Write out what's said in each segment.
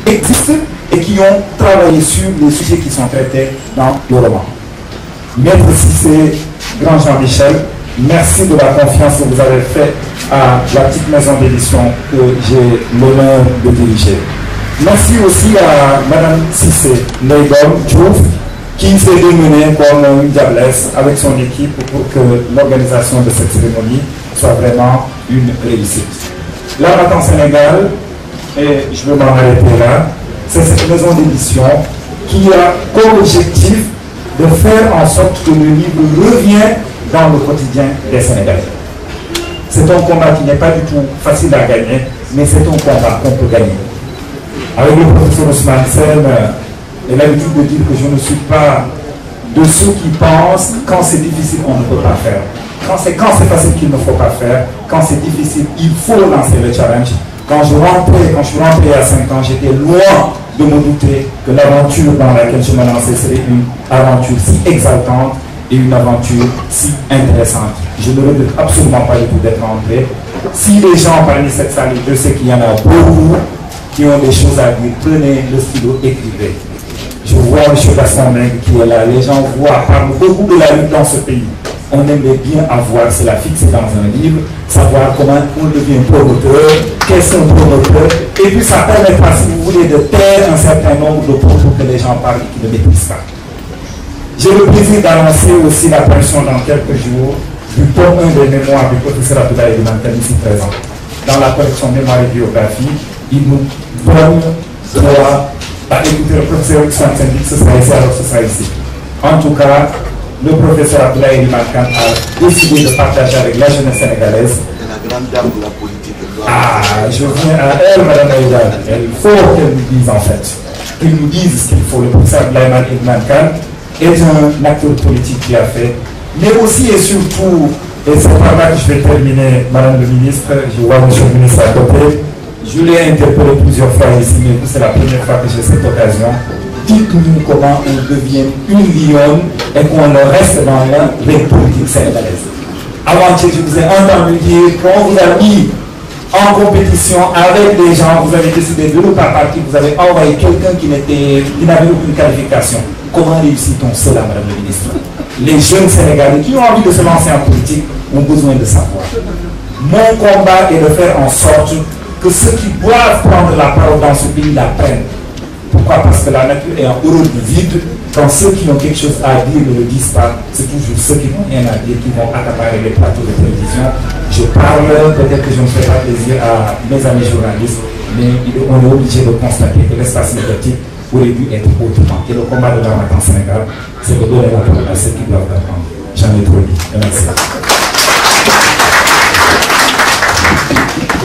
existent et qui ont travaillé sur les sujets qui sont traités dans le roman. Maître Cissé, grand Jean-Michel, merci de la confiance que vous avez faite à la petite maison d'édition que j'ai l'honneur de diriger. Merci aussi à Madame Cissé, Leydom Diouf, qui s'est démenée comme une diablesse avec son équipe pour que l'organisation de cette cérémonie soit vraiment une réussite. Là, maintenant, Sénégal, et je veux m'en arrêter là, c'est cette maison d'édition qui a comme objectif de faire en sorte que le livre revienne dans le quotidien des Sénégalais. C'est un combat qui n'est pas du tout facile à gagner, mais c'est un combat qu'on peut gagner. Avec le professeur Ousmane Sen, j'ai l'habitude de dire que je ne suis pas de ceux qui pensent quand c'est difficile, on ne peut pas faire. Quand c'est facile qu'il ne faut pas faire, quand c'est difficile, il faut lancer le challenge. Quand je suis rentré à 5 ans, j'étais loin de me douter que l'aventure dans laquelle je me lançais serait une aventure si exaltante et une aventure si intéressante. Je ne regrette absolument pas du tout d'être rentré. Si les gens parmi cette salle, je sais qu'il y en a beaucoup qui ont des choses à dire, prenez le stylo, écrivez. Je vois M. Gaston Meng qui est là. Les gens voient, parlent beaucoup de la lutte dans ce pays. On aimerait bien avoir cela fixé dans un livre, savoir comment on devient promoteur, qu'est-ce qu'un promoteur, et puis ça permettra, si vous voulez, de taire un certain nombre de propos que les gens parlent et qui ne maîtrisent pas. J'ai le plaisir d'annoncer aussi l'apparition dans quelques jours du tome 1 des mémoires du professeur Abdoulaye Eliman ici présent. Dans la collection Mémoire et Biographie, il nous donne droit à écouter le professeur Ousmane Sen, ce sera ici, alors ce sera ici. En tout cas, le professeur Abdoulaye Eliman a décidé de partager avec la jeunesse sénégalaise. C'est la grande dame de la politique. Ah, je viens à elle, Madame Aïda. Il faut qu'elle nous dise en fait. Qu'elle nous dise ce qu'il faut. Le professeur Abdoulaye Eliman est un acteur politique qui a fait, mais aussi et surtout, et c'est par là que je vais terminer, Madame le ministre, je vois M. le ministre à côté, je l'ai interpellé plusieurs fois ici, mais c'est la première fois que j'ai cette occasion. Dites-nous comment on devient une lionne et qu'on reste dans la République sénégalaise. Avant-hier, je vous ai entendu dire qu'on vous a mis en compétition avec des gens, vous avez décidé de ne pas partir, vous avez envoyé quelqu'un qui n'avait aucune qualification. Comment réussit-on cela, Madame la ministre? Les jeunes Sénégalais qui ont envie de se lancer en politique ont besoin de savoir. Mon combat est de faire en sorte que ceux qui doivent prendre la parole dans ce pays la prennent. Pourquoi? Parce que la nature est en horreur du vide. Quand ceux qui ont quelque chose à dire ne le disent pas, c'est toujours ceux qui n'ont rien à dire qui vont accaparer les plateaux de télévision. Je parle, peut-être que je ne fais pas plaisir à mes amis journalistes, mais on est obligé de constater que l'espace médiatique aurait dû être autrement. Et le combat de l'homme en Sénégal, c'est de donner la parole à ceux qui doivent l'apprendre. J'en ai trop dit. Merci.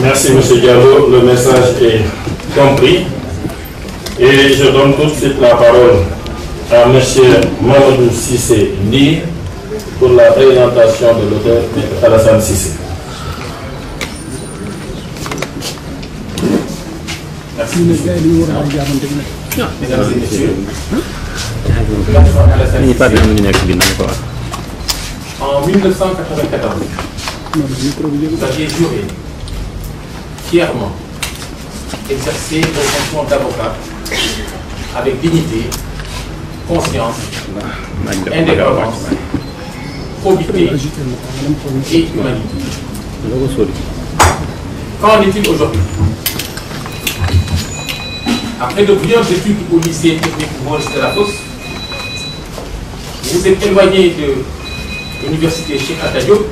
Merci, M. Diallo. Le message est compris. Et je donne tout de suite la parole à M. Mamadou Cissé Ndi pour la présentation de l'auteur M. Alassane Cissé. Merci. Mesdames et messieurs, en 1994, vous aviez juré fièrement exercer vos fonctions d'avocat avec dignité, conscience, indépendance, probité et humanité. Qu'en est-il aujourd'hui? Après de brillantes études au lycée technique Maurice Delafosse, vous vous êtes éloigné de l'université Cheikh Anta Diop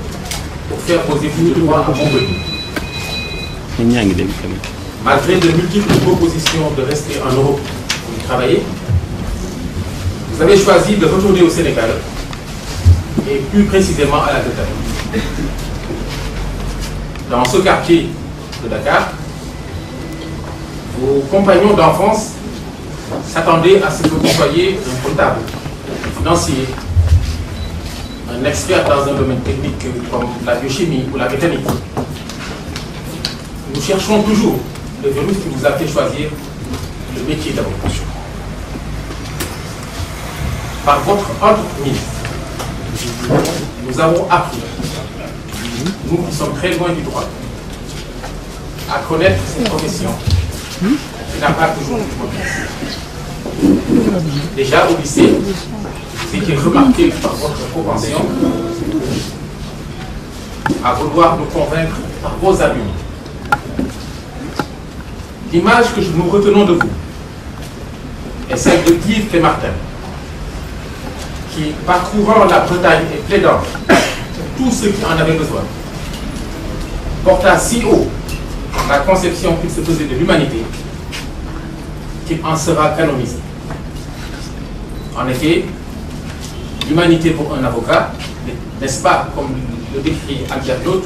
pour faire vos études de droit à Montpellier. Malgré de multiples propositions de rester en Europe pour y travailler, vous avez choisi de retourner au Sénégal et plus précisément à la Guadeloupe. Dans ce quartier de Dakar, vos compagnons d'enfance s'attendaient à ce que vous soyez un comptable, un financier, un expert dans un domaine technique comme la biochimie ou la mécanique. Nous cherchons toujours le virus qui vous a fait choisir le métier d'avocat. Par votre entreprise, nous avons appris, nous qui sommes très loin du droit, à connaître cette profession qui n'a pas toujours eu de. Déjà au lycée, ce qui est remarqué par votre propension à vouloir nous convaincre par vos arguments. L'image que nous retenons de vous est celle de Guy Clémartin, qui, parcourant la Bretagne et plaidant tous ceux qui en avaient besoin, porta si haut la conception qu'il se faisait de l'humanité qu'il en sera canonisé. En effet, l'humanité pour un avocat, n'est-ce pas, comme le décrit Albert Claude,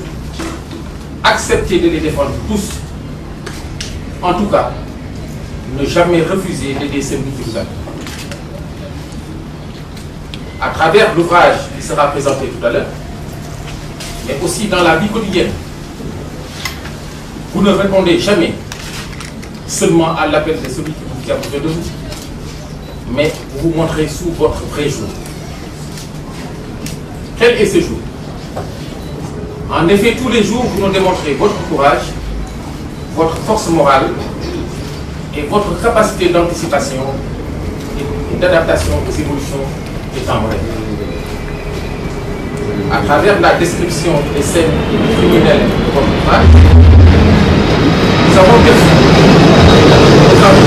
accepter de les défendre tous, en tout cas, ne jamais refuser d'aider celui qui vous aime. À travers l'ouvrage qui sera présenté tout à l'heure, mais aussi dans la vie quotidienne, vous ne répondez jamais seulement à l'appel de celui qui a besoin de vous, mais vous vous montrez sous votre vrai jour. Quel est ce jour? En effet, tous les jours, vous nous démontrez votre courage, votre force morale et votre capacité d'anticipation et d'adaptation aux évolutions des temps modernes. À travers la description des scènes criminelles de votre ouvrage, nous avons perçu, nous avons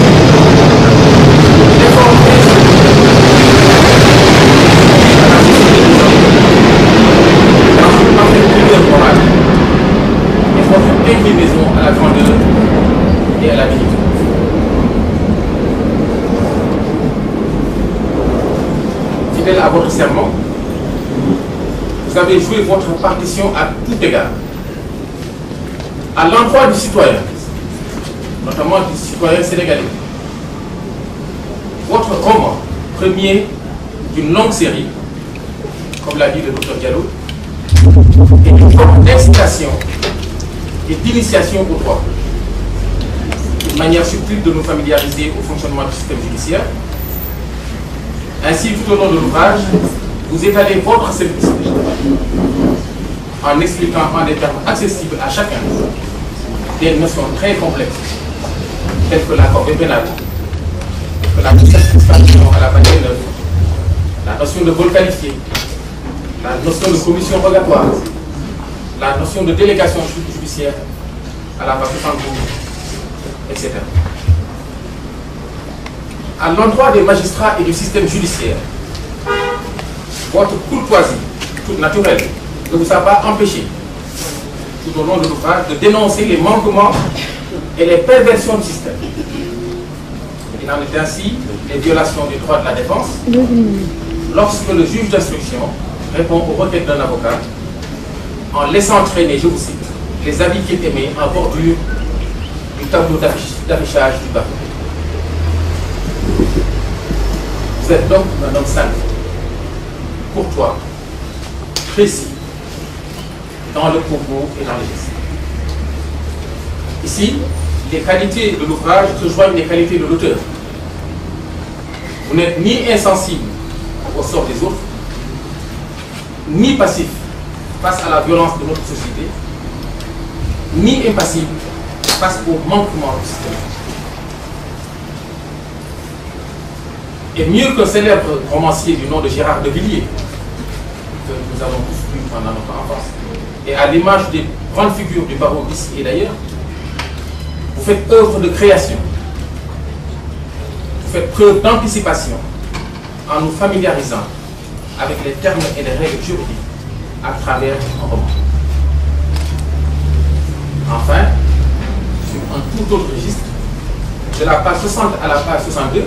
déformé dans une parfaite rigueur morale et votre inclinaison à la grandeur et à la dignité. Fidèle à votre serment, vous avez joué votre partition à tout égard. À l'endroit du citoyen, notamment du citoyen sénégalais. Votre roman, premier d'une longue série, comme l'a dit le docteur Diallo, est une forme d'incitation et d'initiation au droit. Une manière subtile de nous familiariser au fonctionnement du système judiciaire. Ainsi, tout au long de l'ouvrage, vous étalez votre service en expliquant en des termes accessibles à chacun des notions très complexes telles que la corvée pénale, que la satisfaction à la manière neuve, la notion de vol qualifié, la notion de commission rogatoire, la notion de délégation judiciaire à la partie tambour, etc. À l'endroit des magistrats et du système judiciaire, votre courtoisie toute naturelle ne vous a pas empêché, tout au long de l'ouvrage, de dénoncer les manquements et les perversions du système. Il en est ainsi les violations des droits de la défense lorsque le juge d'instruction répond aux requêtes d'un avocat en laissant traîner, je vous cite, les avis qu'il émet en bordure du tableau d'affichage du bateau. Vous êtes donc un homme simple, courtois, précis, dans le propos et dans les gestes. Ici, les qualités de l'ouvrage rejoignent les qualités de l'auteur. Vous n'êtes ni insensible au sort des autres, ni passif face à la violence de notre société, ni impassible face au manquement du système. Et mieux qu'un célèbre romancier du nom de Gérard de Villiers, que nous avons tous lu pendant notre enfance, et à l'image des grandes figures du barreau d'ici et d'ailleurs, vous faites œuvre de création, vous faites preuve d'anticipation en nous familiarisant avec les termes et les règles juridiques à travers un roman. Enfin, sur un tout autre registre, de la page 60 à la page 62,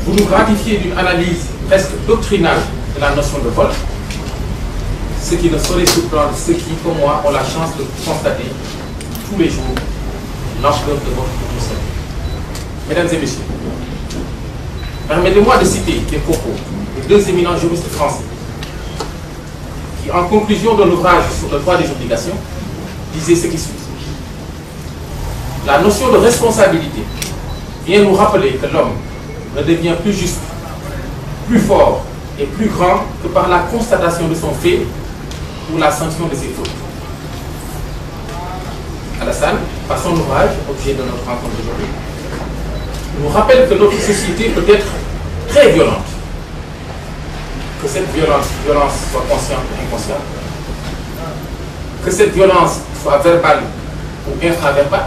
vous nous gratifiez d'une analyse presque doctrinale de la notion de vol, ce qui ne saurait surprendre ceux qui, comme moi, ont la chance de constater tous les jours l'ampleur de votre potentiel. Mesdames et messieurs, permettez-moi de citer des propos de deux éminents juristes français qui, en conclusion d'un ouvrage sur le droit des obligations, disaient ce qui suit. La notion de responsabilité vient nous rappeler que l'homme ne devient plus juste, plus fort et plus grand que par la constatation de son fait ou la sanction de ses fautes. Alassane, par son ouvrage, objet de notre rencontre aujourd'hui, nous rappelle que notre société peut être très violente. Que cette violence soit consciente ou inconsciente. Que cette violence soit verbale ou infraverbale.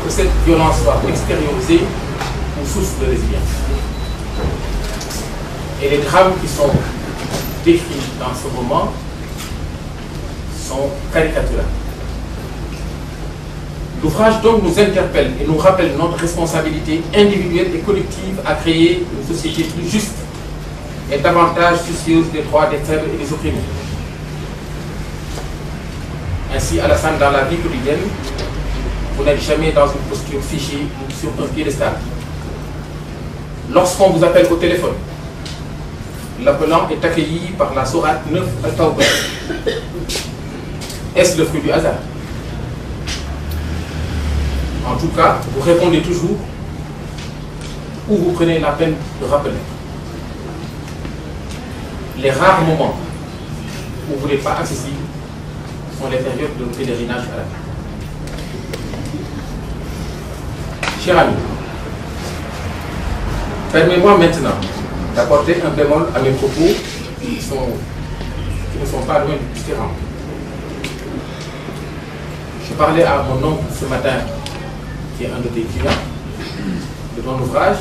Que cette violence soit extériorisée ou source de résilience. Et les drames qui sont décrits dans ce moment sont caricaturaux. L'ouvrage donc nous interpelle et nous rappelle notre responsabilité individuelle et collective à créer une société plus juste et davantage soucieuse des droits des faibles et des opprimés. Ainsi, Alassane, dans la vie quotidienne, vous n'êtes jamais dans une posture figée ou sur un piédestal. Lorsqu'on vous appelle au téléphone, l'appelant est accueilli par la sourate 9 Al-Tawbah. Est-ce le fruit du hasard? En tout cas, vous répondez toujours ou vous prenez la peine de rappeler. Les rares moments où vous n'êtes pas accessible sont les périodes de pèlerinage à la vie. Chers amis, permettez-moi maintenant d'apporter un bémol à mes propos qui ne sont pas loin du terrain. Je parlais à mon oncle ce matin, qui est un de tes clients, de ton ouvrage,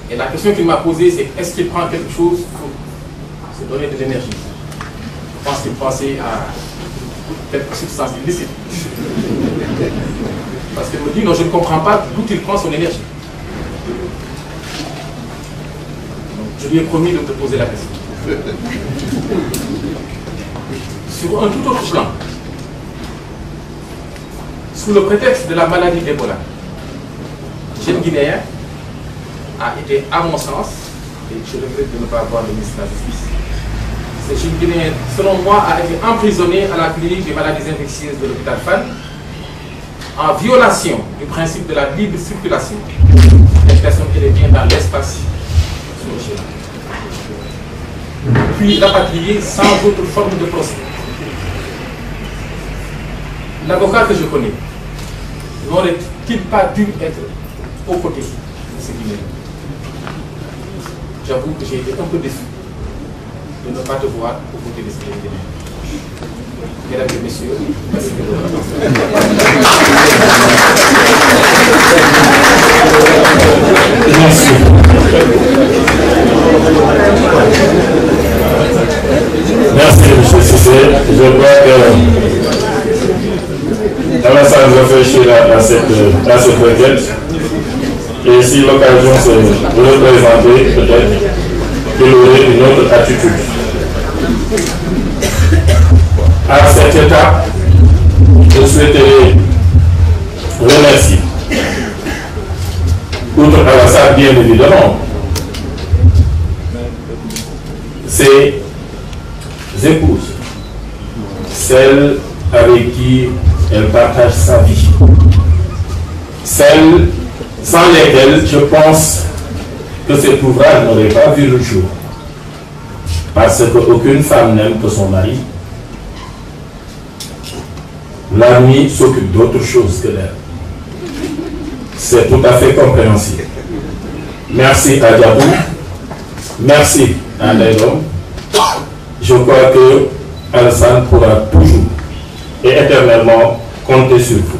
et la question qu'il m'a posée, c'est est-ce qu'il prend quelque chose pour se donner de l'énergie? Je pense qu'il pensait à quelques substances illicites. Parce qu'il me dit, non, je ne comprends pas d'où il prend son énergie. Donc, je lui ai promis de te poser la question. Sur un tout autre plan, sous le prétexte de la maladie d'Ebola, jeune Guinéen a été, à mon sens, et je regrette de ne pas voir le ministre de la Justice, ce jeune Guinéen, selon moi, a été emprisonné à la clinique des maladies infectieuses de l'hôpital Fann en violation du principe de la libre circulation des personnes et des biens dans l'espace sur le schéma. Puis rapatrié sans autre forme de procès. L'avocat que je connais n'aurait-il pas dû être aux côtés de ce Guinéen? J'avoue que j'ai été un peu déçu de ne pas te voir aux côtés de ce Guinéen. Mesdames et messieurs, merci de votre attention. Merci. Merci, M. Cissé. Je crois que Alassane réfléchira à cette requête. Et si l'occasion se représenter, peut-être qu'il aurait une autre attitude. À cette étape, je souhaiterais remercier, outre Alassane bien évidemment, ses épouses, celles avec qui elle partage sa vie, celles sans lesquelles je pense que cet ouvrage n'aurait pas vu le jour, parce qu'aucune femme n'aime que son mari. La nuit s'occupe d'autre chose que d'elle. C'est tout à fait compréhensible. Merci à Diabou. Merci à Ndaïdom. Je crois que Alassane pourra toujours et éternellement compter sur vous.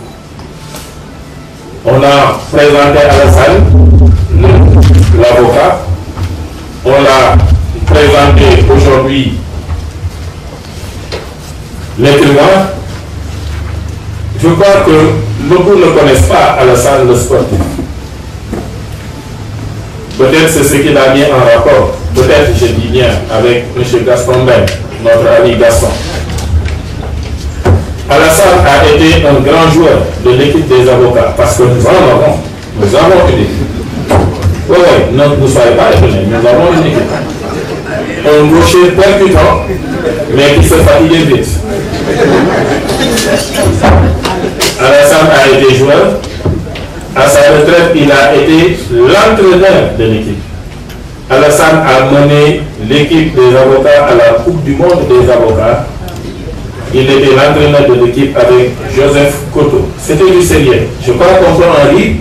On a présenté Alassane, l'avocat. On l'a présenté aujourd'hui l'écrivain. Je crois que beaucoup ne connaissent pas Alassane le sportif. Peut-être c'est ce qu'il a mis en rapport, peut-être je dis bien, avec M. Gaston Ben, notre ami Gaston. Alassane a été un grand joueur de l'équipe des avocats, parce que nous avons une équipe. Oui, ne soyez pas étonnés, nous avons une équipe. Un gaucher percutant, mais qui se fatigue vite. Alassane a été joueur. À sa retraite, il a été l'entraîneur de l'équipe. Alassane a mené l'équipe des avocats à la Coupe du monde des avocats. il était l'entraîneur de l'équipe avec Joseph Koto. C'était du sérieux. Je crois qu'on peut en rire,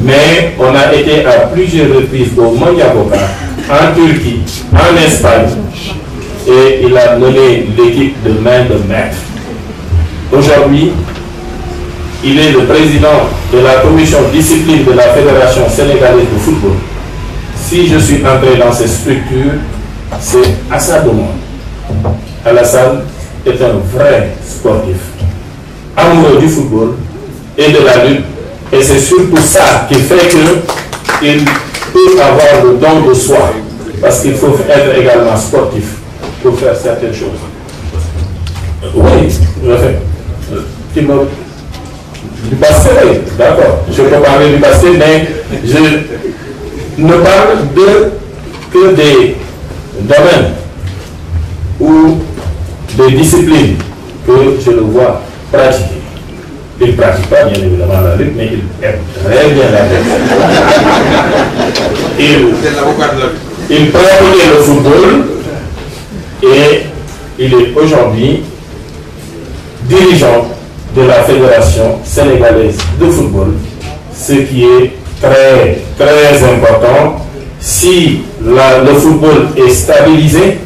mais on a été à plusieurs reprises au Mondiaboka, en Turquie, en Espagne, et il a mené l'équipe de main de maître. Aujourd'hui, il est le président de la commission discipline de la Fédération sénégalaise de football. Si je suis entré dans ces structures, c'est à sa demande. Alassane est un vrai sportif, amoureux du football et de la lutte, et c'est surtout ça qui fait qu'il peut avoir le don de soi, parce qu'il faut être également sportif pour faire certaines choses. Oui, je fais. Du passé, d'accord. Je peux parler du passé, mais je ne parle que des domaines ou des disciplines que je le vois pratiquer. Il ne pratique pas bien évidemment la lutte, mais il aime très bien la lutte. Il pratiquait le football et il est aujourd'hui dirigeant de la Fédération sénégalaise de football, ce qui est très, très important. Si le football est stabilisé,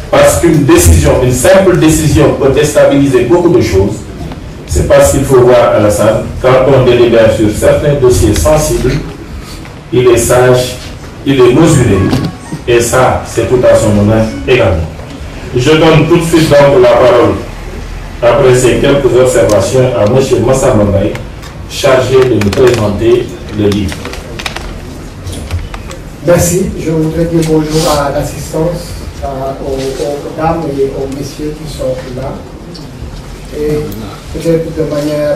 parce qu'une décision, une simple décision peut déstabiliser beaucoup de choses, c'est parce qu'il faut voir Alassane, quand on délibère sur certains dossiers sensibles, il est sage, il est mesuré, et ça, c'est tout à son honneur également. Je donne tout de suite donc la parole, après ces quelques observations, à M. Massa Mbaye, chargé de nous présenter le livre. Merci. Je voudrais dire bonjour à l'assistance, aux dames et aux messieurs qui sont là. Et peut-être de manière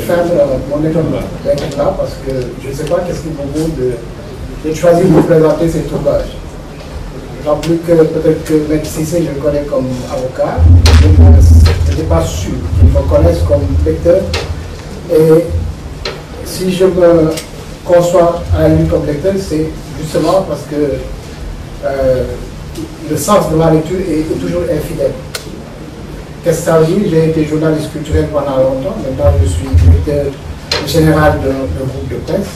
ferme, mon étonnement d'être là, parce que je ne sais pas qu'est-ce qu'il me vaut de choisir de vous présenter cet ouvrage. J'en plus que peut-être que M. Cissé, je le connais comme avocat, je n'étais pas sûr qu'il me connaisse comme lecteur. Et si je me conçois à lui comme lecteur, c'est justement parce que le sens de ma lecture est toujours infidèle. Qu'est-ce que ça veut dire? J'ai été journaliste culturel pendant longtemps, maintenant je suis directeur général d'un groupe de presse.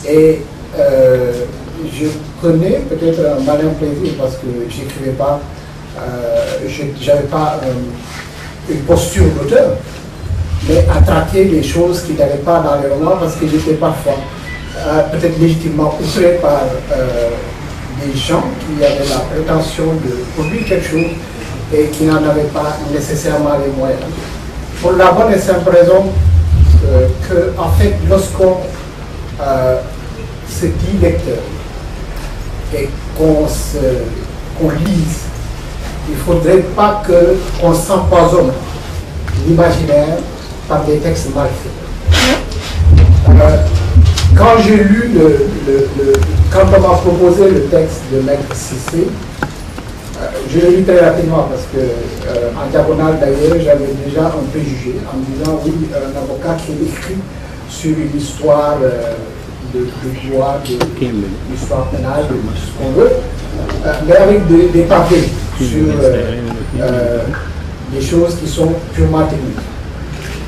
Et je prenais peut-être un malin plaisir parce que j'écrivais pas, j'avais pas une posture d'auteur, mais à traquer les choses qui n'allaient pas dans les romans parce que j'étais parfois peut-être légitimement outré par des gens qui avaient la prétention de produire quelque chose et qui n'en avaient pas nécessairement les moyens. Pour la bonne et simple raison que, en fait, lorsqu'on se dit lecteur et qu'on lise, il ne faudrait pas qu'on s'empoisonne l'imaginaire par des textes mal faits. Quand j'ai lu quand on m'a proposé le texte de Maître Cissé, je l'ai lu très rapidement parce que en diagonale d'ailleurs j'avais déjà un préjugé en me disant oui, un avocat qui écrit sur une histoire de droit, de l'histoire pénale, de ce qu'on veut, mais avec des papiers sur des choses qui sont purement techniques.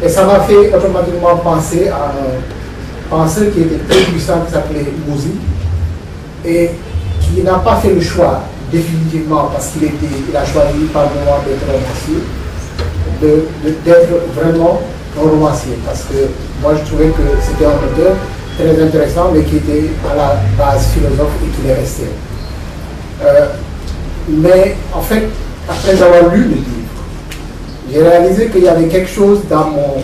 Et ça m'a fait automatiquement penser à un penseur qui était très puissant, qui s'appelait Mouzi, et qui n'a pas fait le choix définitivement, parce qu'il a choisi par le moment d'être romancier, d'être vraiment un romancier, parce que moi je trouvais que c'était un auteur très intéressant, mais qui était à la base philosophe et qui est resté. Mais en fait, après avoir lu le livre, j'ai réalisé qu'il y avait quelque chose dans mon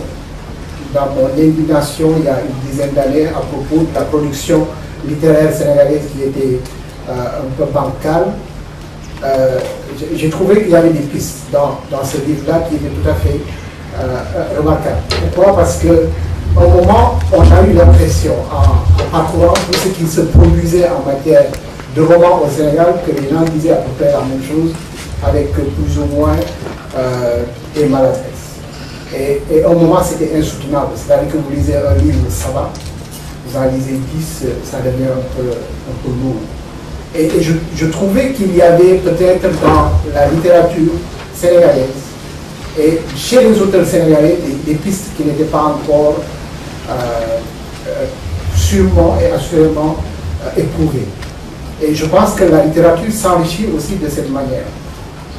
indignation il y a une dizaine d'années à propos de la production littéraire sénégalaise qui était un peu bancale. J'ai trouvé qu'il y avait des pistes dans ce livre-là qui étaient tout à fait remarquables. Pourquoi? Parce qu'à un moment, on a eu l'impression, en parcourant tout ce qui se produisait en matière de romans au Sénégal, que les gens disaient à peu près la même chose, avec plus ou moins des maladresses. Et à un moment, c'était insoutenable. C'est-à-dire que vous lisez un livre, ça va, vous en lisez 10, ça devient un peu lourd. Et je trouvais qu'il y avait peut-être dans la littérature sénégalaise Et chez les auteurs sénégalais, des pistes qui n'étaient pas encore sûrement et assurément éprouvées. Et je pense que la littérature s'enrichit aussi de cette manière.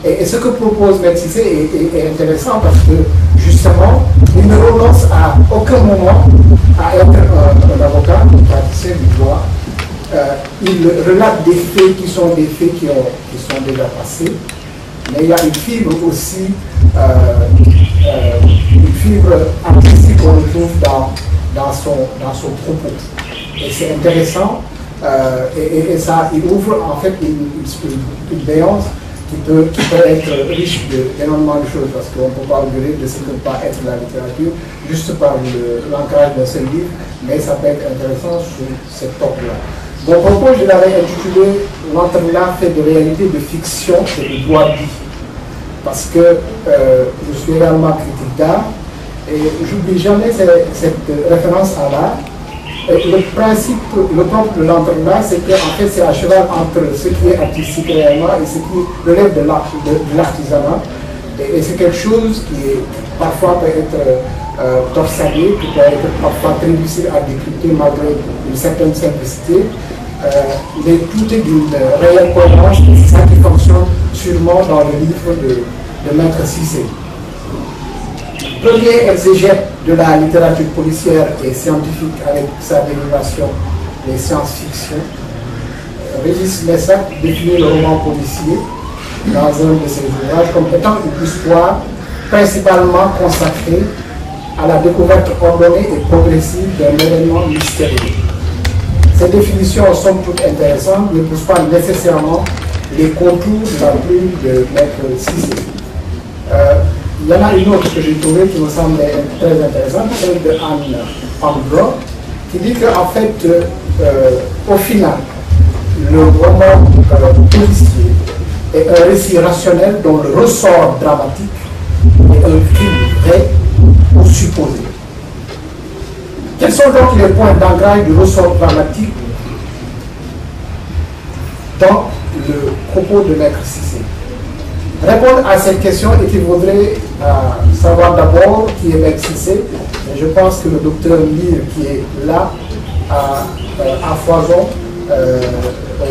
Et ce que propose Maître Cissé est intéressant parce que, justement, il ne renonce à aucun moment à être un avocat, un praticien du droit. Il relate des faits qui sont des faits qui sont déjà passés, mais il y a une fibre aussi, une fibre artistique qu'on retrouve dans son propos. Et c'est intéressant, et ça, il ouvre en fait une béance qui peut être riche d'énormément de choses, parce qu'on ne peut pas oublier de ce que peut pas être la littérature, juste par l'ancrage d'un seul livre, mais ça peut être intéressant sur cette porte-là. Mon propos, je l'avais intitulé « L'entrelac fait de réalité de fiction et de droit dit », parce que je suis également critique d'art, et j'oublie jamais cette référence à l'art. Le principe, le propre de l'entrelac, c'est qu'en fait c'est à cheval entre ce qui est artistique réellement et ce qui relève de l'artisanat. Et c'est quelque chose qui parfois peut être torsadé, qui peut être parfois très difficile à décrypter malgré une certaine simplicité. Mais tout est d'une réelle cohérence, et c'est ça qui fonctionne sûrement dans le livre de Maître Cissé. Premier exégète de la littérature policière et scientifique avec sa dérivation des science-fiction, Régis Messac définit le roman policier dans un de ses ouvrages comme étant une histoire principalement consacrée à la découverte ordonnée et progressive d'un événement mystérieux. Cette définition, somme toute intéressante, ne pousse pas nécessairement les contours de la plume de Maître Cissé. Il y en a une autre que j'ai trouvée qui me semble très intéressante, celle de Anne Ambro, qui dit qu'en fait, au final, le roman policier est un récit rationnel dont le ressort dramatique est un crime vrai ou supposé. Quels sont donc les points d'ancrage du ressort dramatique dans le propos de Maître Cissé? Répondre à cette question équivaudrait à savoir d'abord qui est Maître Cissé. Je pense que le docteur Lire, qui est là, à foison,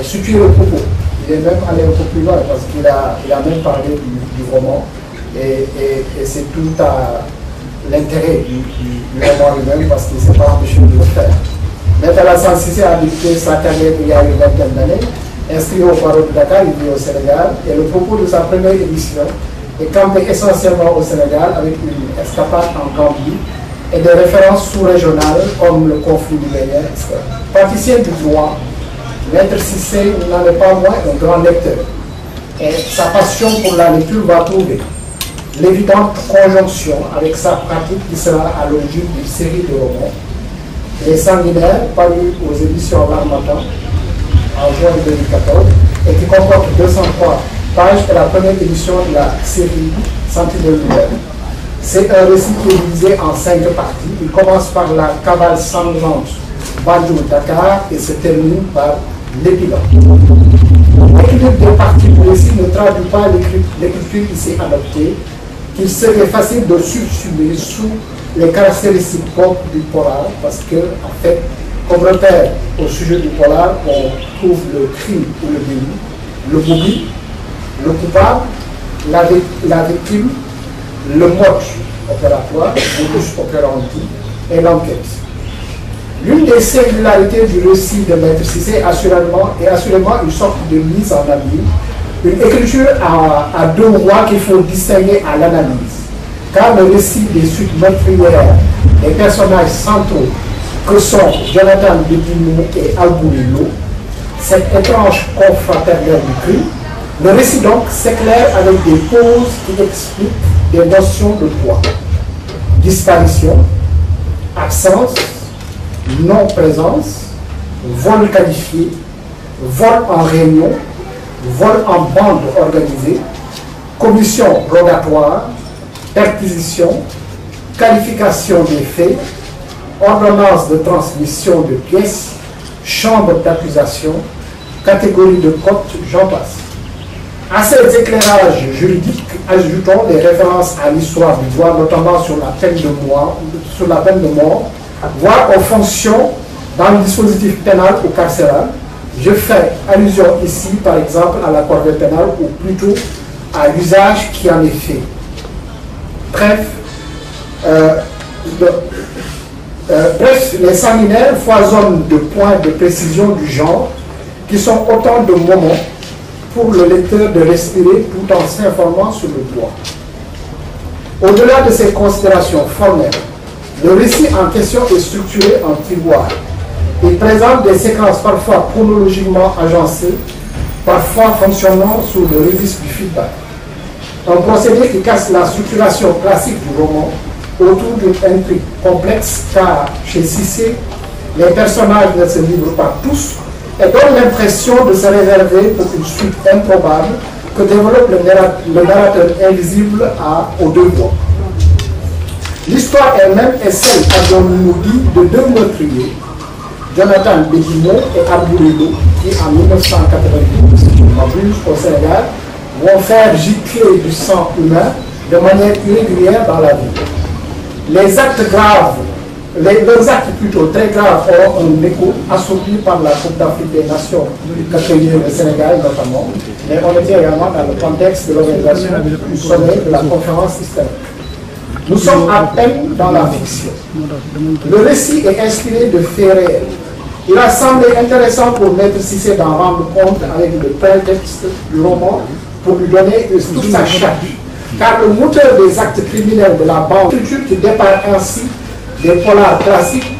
situé le propos. Il est même allé un peu plus loin parce qu'il a même parlé du roman. Et c'est tout à l'intérêt du roman lui-même parce qu'il ne s'est pas empêché de le faire. Maître Alassane Cissé a débuté sa carrière il y a une vingtaine d'années. Inscrit au barreau de Dakar, il vit au Sénégal, et le propos de sa première édition est campé essentiellement au Sénégal avec une escapade en Gambie et des références sous-régionales comme le conflit du Bénin, etc. Praticien du droit, Maître Cissé n'en est pas moins un grand lecteur. Et sa passion pour la lecture va trouver l'évidente conjonction avec sa pratique qui sera à l'origine d'une série de romans. Les Sanguinaires, parus aux éditions L'Harmattan en juin 2014, et qui comporte 203 pages, est la première édition de la série Sentinelle Nouvelle. C'est un récit qui est divisé en 5 parties. Il commence par la cavale sanglante Banjul-Dakar et se termine par l'épilogue. L'équilibre des parties du récit ne traduit pas l'écriture ici adoptée, qu'il serait facile de subsumer sous les caractéristiques propres du polar, parce que, en fait, comme repère au sujet du polar, on trouve le crime ou le délit, le bourri, le coupable, la victime, le mode opératoire, modus operandi, et l'enquête. L'une des singularités du récit de Maître Cissé est assurément une sorte de mise en abîme, une écriture à deux voies qu'il faut distinguer à l'analyse. Car le récit des suites meurtrières des personnages centraux que sont Jonathan Bédinou et Alboulilo, cette étrange confraternelle du crime, le récit donc s'éclaire avec des pauses qui expliquent des notions de droit. Disparition, absence, non-présence, vol qualifié, vol en réunion, vol en bande organisée, commission rogatoire, perquisition, qualification des faits, ordonnance de transmission de pièces, chambre d'accusation, catégorie de cote, j'en passe. À ces éclairages juridiques ajoutons les références à l'histoire du droit, notamment sur la peine de mort, voire aux fonctions dans le dispositif pénal ou carcéral. Je fais allusion ici, par exemple, à la corvée pénale ou plutôt à l'usage qui en est fait. Bref, les séminaires foisonnent de points de précision du genre qui sont autant de moments pour le lecteur de respirer tout en s'informant sur le droit. Au-delà de ces considérations formelles, le récit en question est structuré en tiroir. Il présente des séquences parfois chronologiquement agencées, parfois fonctionnant sous le registre du feedback. Un procédé qui casse la structuration classique du roman autour d'une intrigue complexe, car chez Cissé, les personnages ne se livrent pas tous et donnent l'impression de se réserver pour une suite improbable que développe le narrateur invisible aux deux voix. L'histoire elle-même est celle, avons-nous dit, de deux meurtriers, Jonathan Béguimont et Abdoulou, qui en 1992, en plus au Sénégal, vont faire gicler du sang humain de manière irrégulière dans la vie. Les actes graves, leurs actes plutôt très graves auront un écho assoupli par la Coupe d'Afrique des Nations qu'accueillait le Sénégal notamment, mais on était également dans le contexte de l'organisation du sommet de la conférence historique. Nous sommes à peine dans la fiction. Le récit est inspiré de faits réels. Il a semblé intéressant pour Maître Cissé d'en rendre compte avec le prétexte du roman pour lui donner toute sa charge. Car le moteur des actes criminels de la bande, culture qui départ ainsi des polars classiques,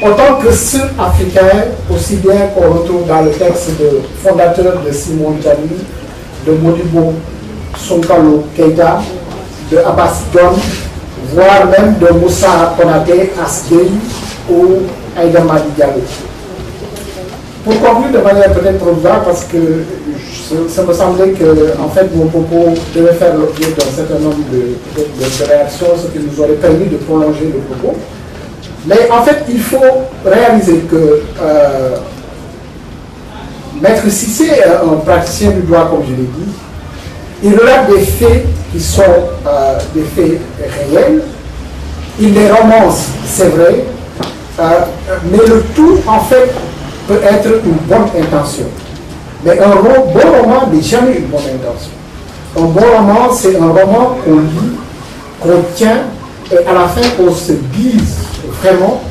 autant que ceux africains, aussi bien qu'on retrouve dans le texte fondateur de Simon Djani, de Modibo Sonkalo Keïta, de Abbas Don, voire même de Moussa Konaté Asgei ou Aïda Madi Diallo. Pour conclure de manière peut-être provisoire, parce que ça me semblait que en fait, mon propos devait faire l'objet d'un certain nombre de réactions, ce qui nous aurait permis de prolonger le propos. Mais en fait, il faut réaliser que Maître Cissé est un praticien du droit, comme je l'ai dit. Il relate des faits qui sont des faits réels. Il les romance, c'est vrai, mais le tout, en fait, peut être une bonne intention. Mais un bon roman n'est jamais une bonne intention. Un bon roman, c'est un roman qu'on lit, qu'on tient, et à la fin, qu'on se dise vraiment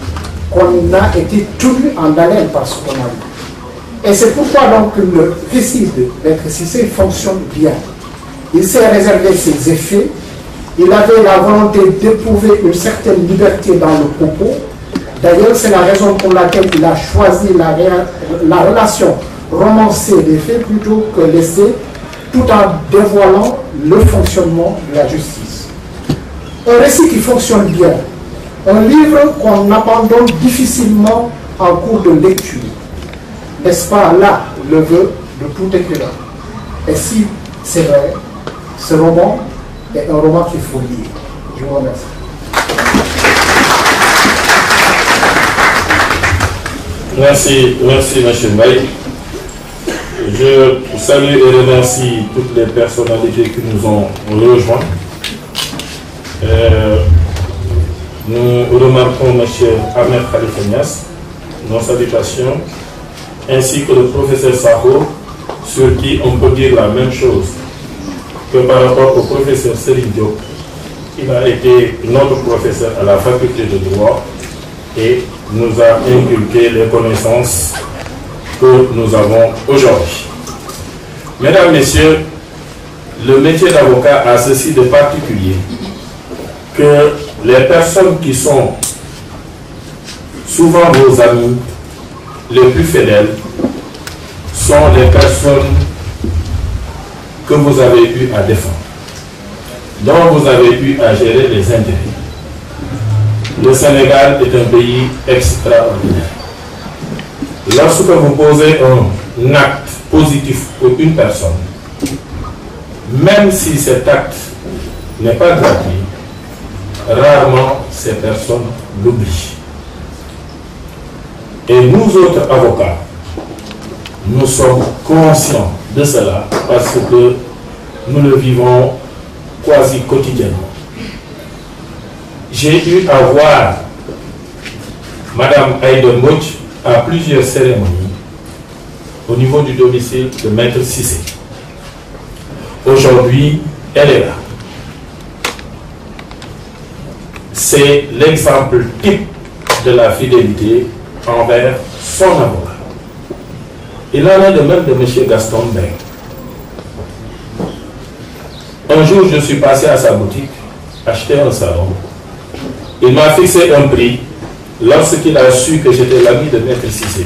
qu'on a été tenu en haleine par ce qu'on a lu. Et c'est pourquoi donc le récit de Maître Cissé fonctionne bien. Il s'est réservé ses effets, il avait la volonté d'éprouver une certaine liberté dans le propos. D'ailleurs, c'est la raison pour laquelle il a choisi la relation romancée des faits plutôt que l'essai, tout en dévoilant le fonctionnement de la justice. Un récit qui fonctionne bien, un livre qu'on abandonne difficilement en cours de lecture. N'est-ce pas là le vœu de tout écrivain? Et si c'est vrai, ce roman est un roman qu'il faut lire. Je vous remercie. Merci, M. Mbaye. Je salue et remercie toutes les personnalités qui nous ont rejoints. Nous remarquons M. Ahmed Khalifa Niasse, nos salutations, ainsi que le professeur Sakho, sur qui on peut dire la même chose que par rapport au professeur Serigne Diop. Il a été notre professeur à la faculté de droit et nous a inculqué les connaissances que nous avons aujourd'hui. Mesdames, Messieurs, le métier d'avocat a ceci de particulier que les personnes qui sont souvent vos amis les plus fidèles sont les personnes que vous avez eu à défendre, dont vous avez eu à gérer les intérêts. Le Sénégal est un pays extraordinaire. Lorsque vous posez un acte positif pour une personne, même si cet acte n'est pas gratuit, rarement ces personnes l'oublient. Et nous autres avocats, nous sommes conscients de cela parce que nous le vivons quasi quotidiennement. J'ai eu à voir Madame Aïda Mbodj à plusieurs cérémonies au niveau du domicile de Maître Cissé. Aujourd'hui, elle est là. C'est l'exemple type de la fidélité envers son avocat. Il en est de même de M. Gaston Beng. Un jour, je suis passé à sa boutique, acheter un salon. Il m'a fixé un prix. Lorsqu'il a su que j'étais l'ami de Maître Cissé,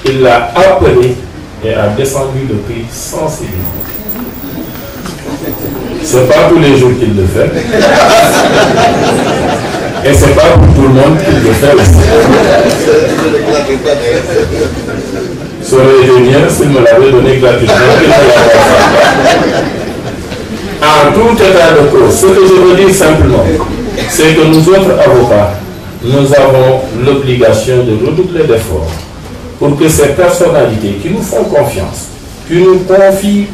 il l'a appelé et a descendu le prix sans céder. C'est pas tous les jours qu'il le fait. Et c'est pas pour tout le monde qu'il le fait aussi. Ça aurait été bien s'il me l'avait donné gratuitement. En tout état de cause, ce que je veux dire simplement, c'est que nous autres avocats, nous avons l'obligation de redoubler d'efforts pour que ces personnalités qui nous font confiance, qui nous confient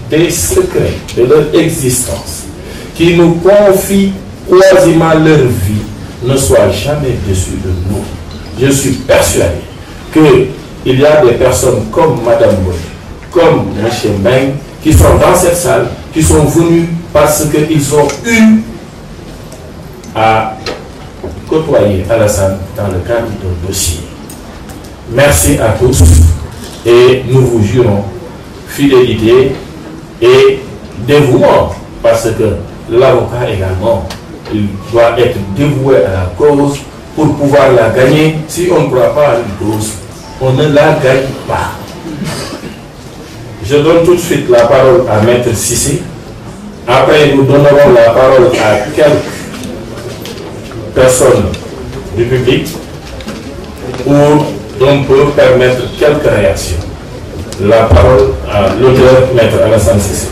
des secrets de leur existence, qui nous confient quasiment leur vie, ne soient jamais déçus de nous. Je suis persuadé qu'il y a des personnes comme Mme Mbodj, comme M. Meng, qui sont dans cette salle, qui sont venus parce qu'ils ont eu à côtoyer Alassane dans le cadre d'un dossier. Merci à tous et nous vous jurons fidélité et dévouement, parce que l'avocat également, il doit être dévoué à la cause pour pouvoir la gagner. Si on ne croit pas à une cause, on ne la gagne pas. Je donne tout de suite la parole à Maître Cissé. Après, nous donnerons la parole à quelques personnes du public où on peut permettre quelques réactions. La parole à l'auteur, Maître Alassane Cissé.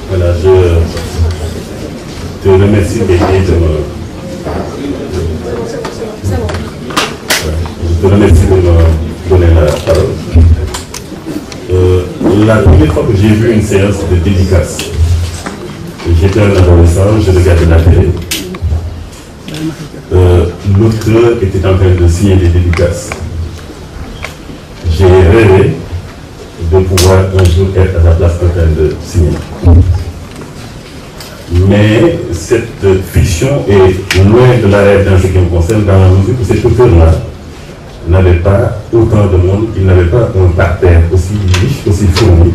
Voilà, je te remercie de me donner la parole. La première fois que j'ai vu une séance de dédicace, j'étais un adolescent, je regardais la télé. L'auteur était en train de signer des dédicaces. J'ai rêvé de pouvoir un jour être à la place en train de signer. Mais cette fiction est loin de la réalité en ce qui me concerne, dans la mesure où cet auteur-là n'avait pas autant de monde, il n'avait pas un parterre aussi riche, aussi fourni,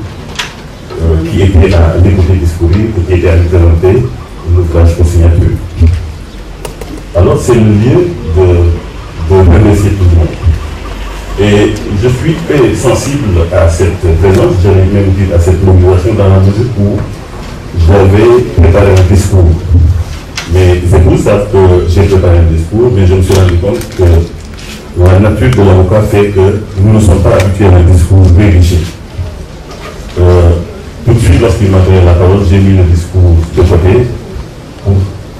qui était à l'écouter discourir, qui était à lui présenter l'ouvrage pour signature. Alors c'est le lieu de remercier tout le monde. Et je suis très sensible à cette présence, j'allais même dire à cette mobilisation, dans la mesure où j'avais préparé un discours. Mes épouses savent que j'ai préparé un discours, mais je me suis rendu compte que la nature de l'avocat fait que nous ne sommes pas habitués à un discours rédigé. Tout de suite, lorsqu'il m'a donné la parole, j'ai mis le discours de côté pour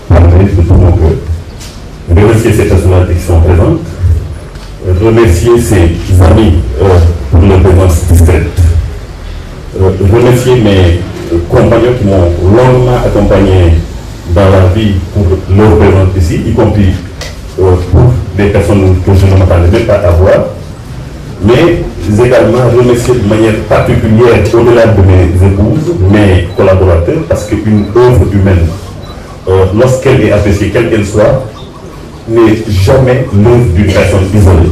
parler de tout mon cœur. Remercier ces personnalités qui sont présentes, remercier ses amis pour leur présence discrète, remercier mes compagnons qui m'ont longuement accompagné dans la vie pour leur présence ici, y compris pour des personnes que je ne m'attendais même pas à voir, mais également remercier de manière particulière, au-delà de mes épouses, mes collaborateurs, parce qu'une œuvre humaine, lorsqu'elle est appréciée, quelle qu'elle soit, n'est jamais l'œuvre d'une personne isolée.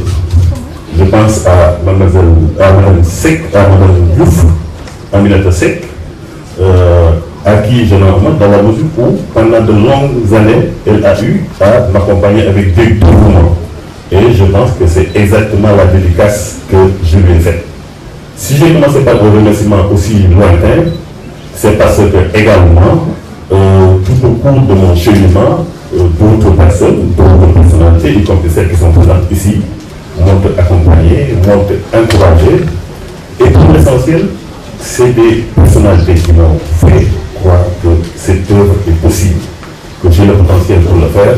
Je pense à Mme Sek, à Mme Diouf, Aminata Sek, à qui je m'en remonte dans la mesure où, pendant de longues années, elle a eu à m'accompagner avec des dévouements. Et je pense que c'est exactement la dédicace que je lui ai faite. Si j'ai commencé par un remerciement aussi lointain, c'est parce que également, tout au cours de mon cheminement, d'autres personnes, d'autres personnalités, y compris celles qui sont présentes ici, m'ont accompagné, m'ont encouragé. Et pour l'essentiel, c'est des personnalités qui m'ont fait croire que cette œuvre est possible, que j'ai le potentiel pour le faire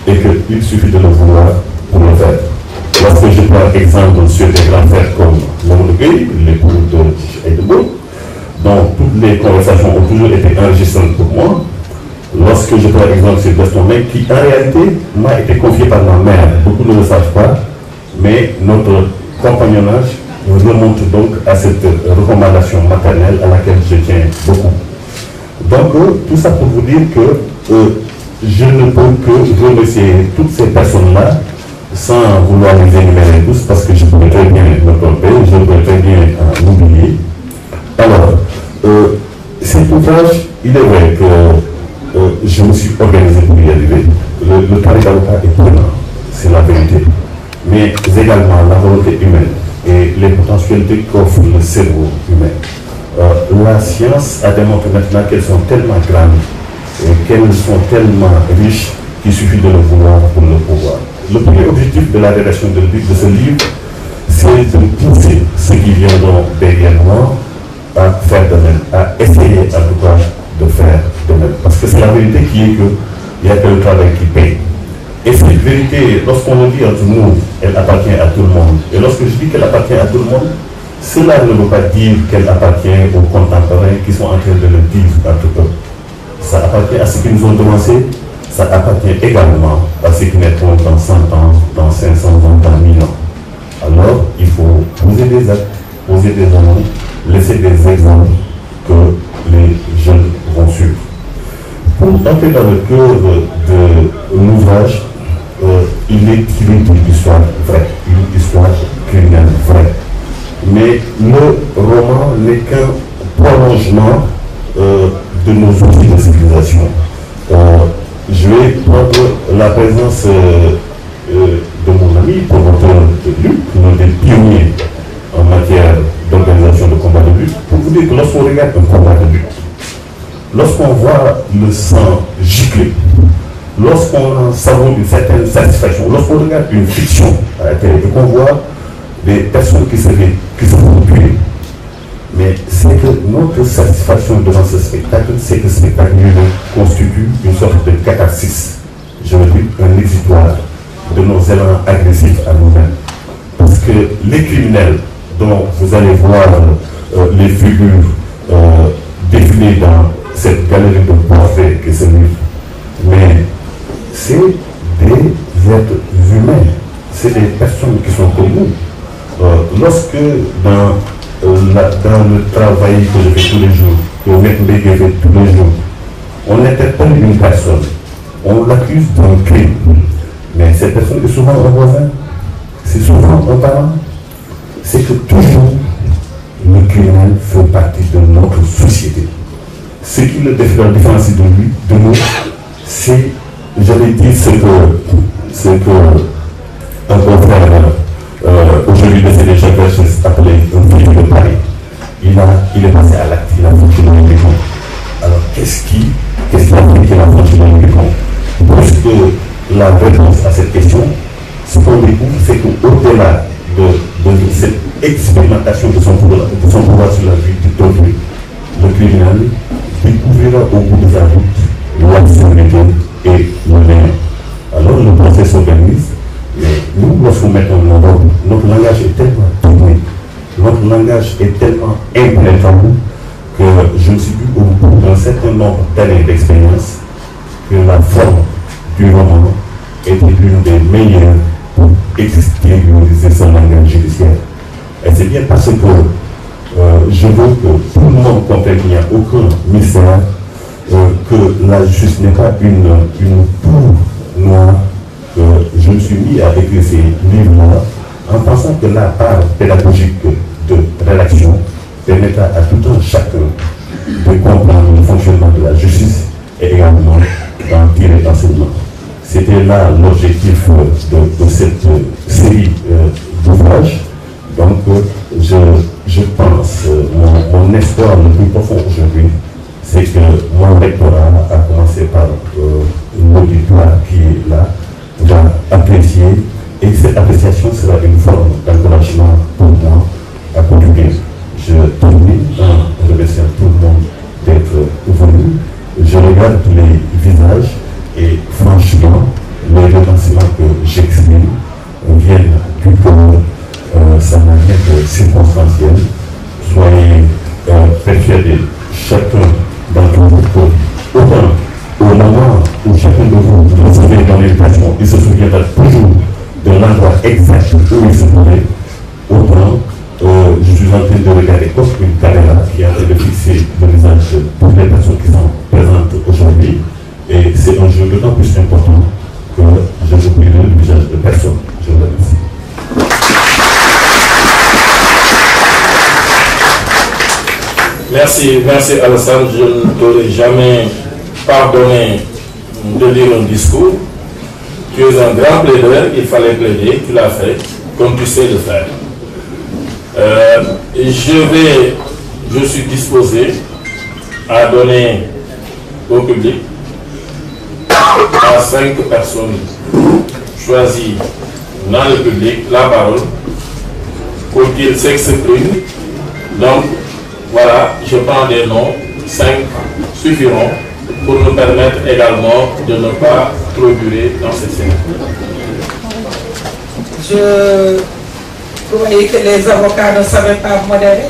et qu'il suffit de le vouloir pour le faire. Lorsque je prends exemple sur des grands frères comme Mamadou Gueye, l'époux de Aïdebo, dont toutes les conversations ont toujours été enregistrantes pour moi, lorsque je prends exemple sur Gaston Mbengue, qui en réalité m'a été confié par ma mère, beaucoup ne le savent pas, mais notre compagnonnage remonte donc à cette recommandation maternelle à laquelle je tiens beaucoup. Donc, tout ça pour vous dire que je ne peux que remercier toutes ces personnes-là sans vouloir les énumérer tous parce que je pourrais très bien me tromper, je pourrais très bien l'oublier. Alors, cet ouvrage, il est vrai que je me suis organisé pour y arriver. Le travail d'avocat est prenant, c'est la vérité. Mais également la volonté humaine et les potentialités qu'offre le cerveau humain. La science a démontré maintenant qu'elles sont tellement grandes et qu'elles sont tellement riches qu'il suffit de le vouloir pour le pouvoir. Le premier objectif de la rédaction de ce livre, c'est de pousser ceux qui viendront derrière moi à faire de même, à essayer en tout cas de faire de même. Parce que c'est la vérité qui est qu'il n'y a que le travail qui paye. Et cette vérité, lorsqu'on le dit entre nous, elle appartient à tout le monde. Et lorsque je dis qu'elle appartient à tout le monde, cela ne veut pas dire qu'elle appartient aux contemporains qui sont en train de le dire entre eux. Ça appartient à ceux qui nous ont devancés, ça appartient également à ceux qui naîtront dans 100 ans, dans 500 ans, dans 1000 ans. Alors, il faut poser des actes, poser des annonces, laisser des exemples que les jeunes vont suivre. Pour entrer dans le cœur de l'ouvrage, il est tiré d'une histoire vraie, une histoire criminelle vraie. Mais le roman n'est qu'un prolongement de nos outils de civilisation. Je vais prendre la présence de mon ami, promoteur de lutte, l'un des pionniers en matière d'organisation de combat de lutte, pour vous dire que lorsqu'on regarde un combat de lutte, lorsqu'on voit le sang gicler, lorsqu'on savoure une certaine satisfaction, lorsqu'on regarde une fiction à la télé et qu'on voit des personnes qui se font tuer, mais c'est que notre satisfaction devant ce spectacle, c'est que ce spectacle constitue une sorte de catharsis, je veux dire un exutoire de nos élans agressifs à nous-mêmes. Parce que les criminels dont vous allez voir les figures défiler dans cette galerie de portraits que ce livre, mais c'est des êtres humains, c'est des personnes qui sont comme nous. Lorsque dans le travail que je fais tous les jours, que Maître Mbege fait tous les jours, on interpelle une personne, on l'accuse d'un crime, mais cette personne est souvent un voisin, c'est souvent un parent, c'est que toujours le criminel fait partie de notre société. Ce qui le différencie de nous, c'est, j'allais dire, ce que un confrère aujourd'hui décédé Jacques Verchès appelé un fils de Paris. Il est passé à l'acte, il a franchi le Rubicon. Alors qu'est-ce qui a fait qu'il a franchi le Rubicon? Parce que la réponse à cette question, ce qu'on découvre, c'est qu'au-delà de cette expérimentation de son pouvoir sur la vie du d'autrui, le criminel découvrira au bout de sa route l'absurdité et le néant. Alors le procès s'organise, mais nous, lorsqu'on met en ordre, notre langage est tellement tourné, notre langage est tellement impénétrable que je me suis dit au bout d'un certain nombre d'années d'expérience que la forme du roman était l'une des meilleures pour extérioriser son langage judiciaire. Et c'est bien parce que je veux que tout le monde comprenne qu'il n'y a aucun mystère, que la justice n'est pas une tour noire. Je me suis mis à écrire ces livres-là en pensant que la part pédagogique de rédaction permettra à tout un chacun de comprendre le fonctionnement de la justice et également d'en tirer l'enseignement. C'était là l'objectif de cette série d'ouvrages. Donc, je je pense, mon espoir le plus profond aujourd'hui, c'est que mon lectorat, à commencer par l'auditoire qui est là, va apprécier, et cette appréciation sera une forme d'encouragement pour moi à contribuer. Je termine en remerciant tout le monde d'être venu. Je regarde tous les visages et franchement, les remerciements que j'exprime viennent du cœur, ça n'a rien de circonstanciel. Soyez persuadés, chacun d'entre vous, autant au moment où chacun de vous recevez dans l'éducation, il se souviendra toujours de l'endroit exact où il se trouvait, autant je suis en train de regarder comme une caméra qui est en train de fixer le visage de toutes les personnes qui sont présentes aujourd'hui. Et c'est un jeu d'autant plus important que je n'oublierai le visage de personne. Je vous remercie. Merci Alassane. Je ne t'aurais jamais pardonné de lire un discours. Tu es un grand plaideur, il fallait plaider, tu l'as fait, comme tu sais le faire. Je suis disposé à donner au public, à 5 personnes choisies dans le public, la parole pour qu'ils s'expriment. Donc, voilà, je prends des noms, 5 suffiront pour nous permettre également de ne pas trop durer dans cette séance. Vous voyez que les avocats ne savaient pas modérer,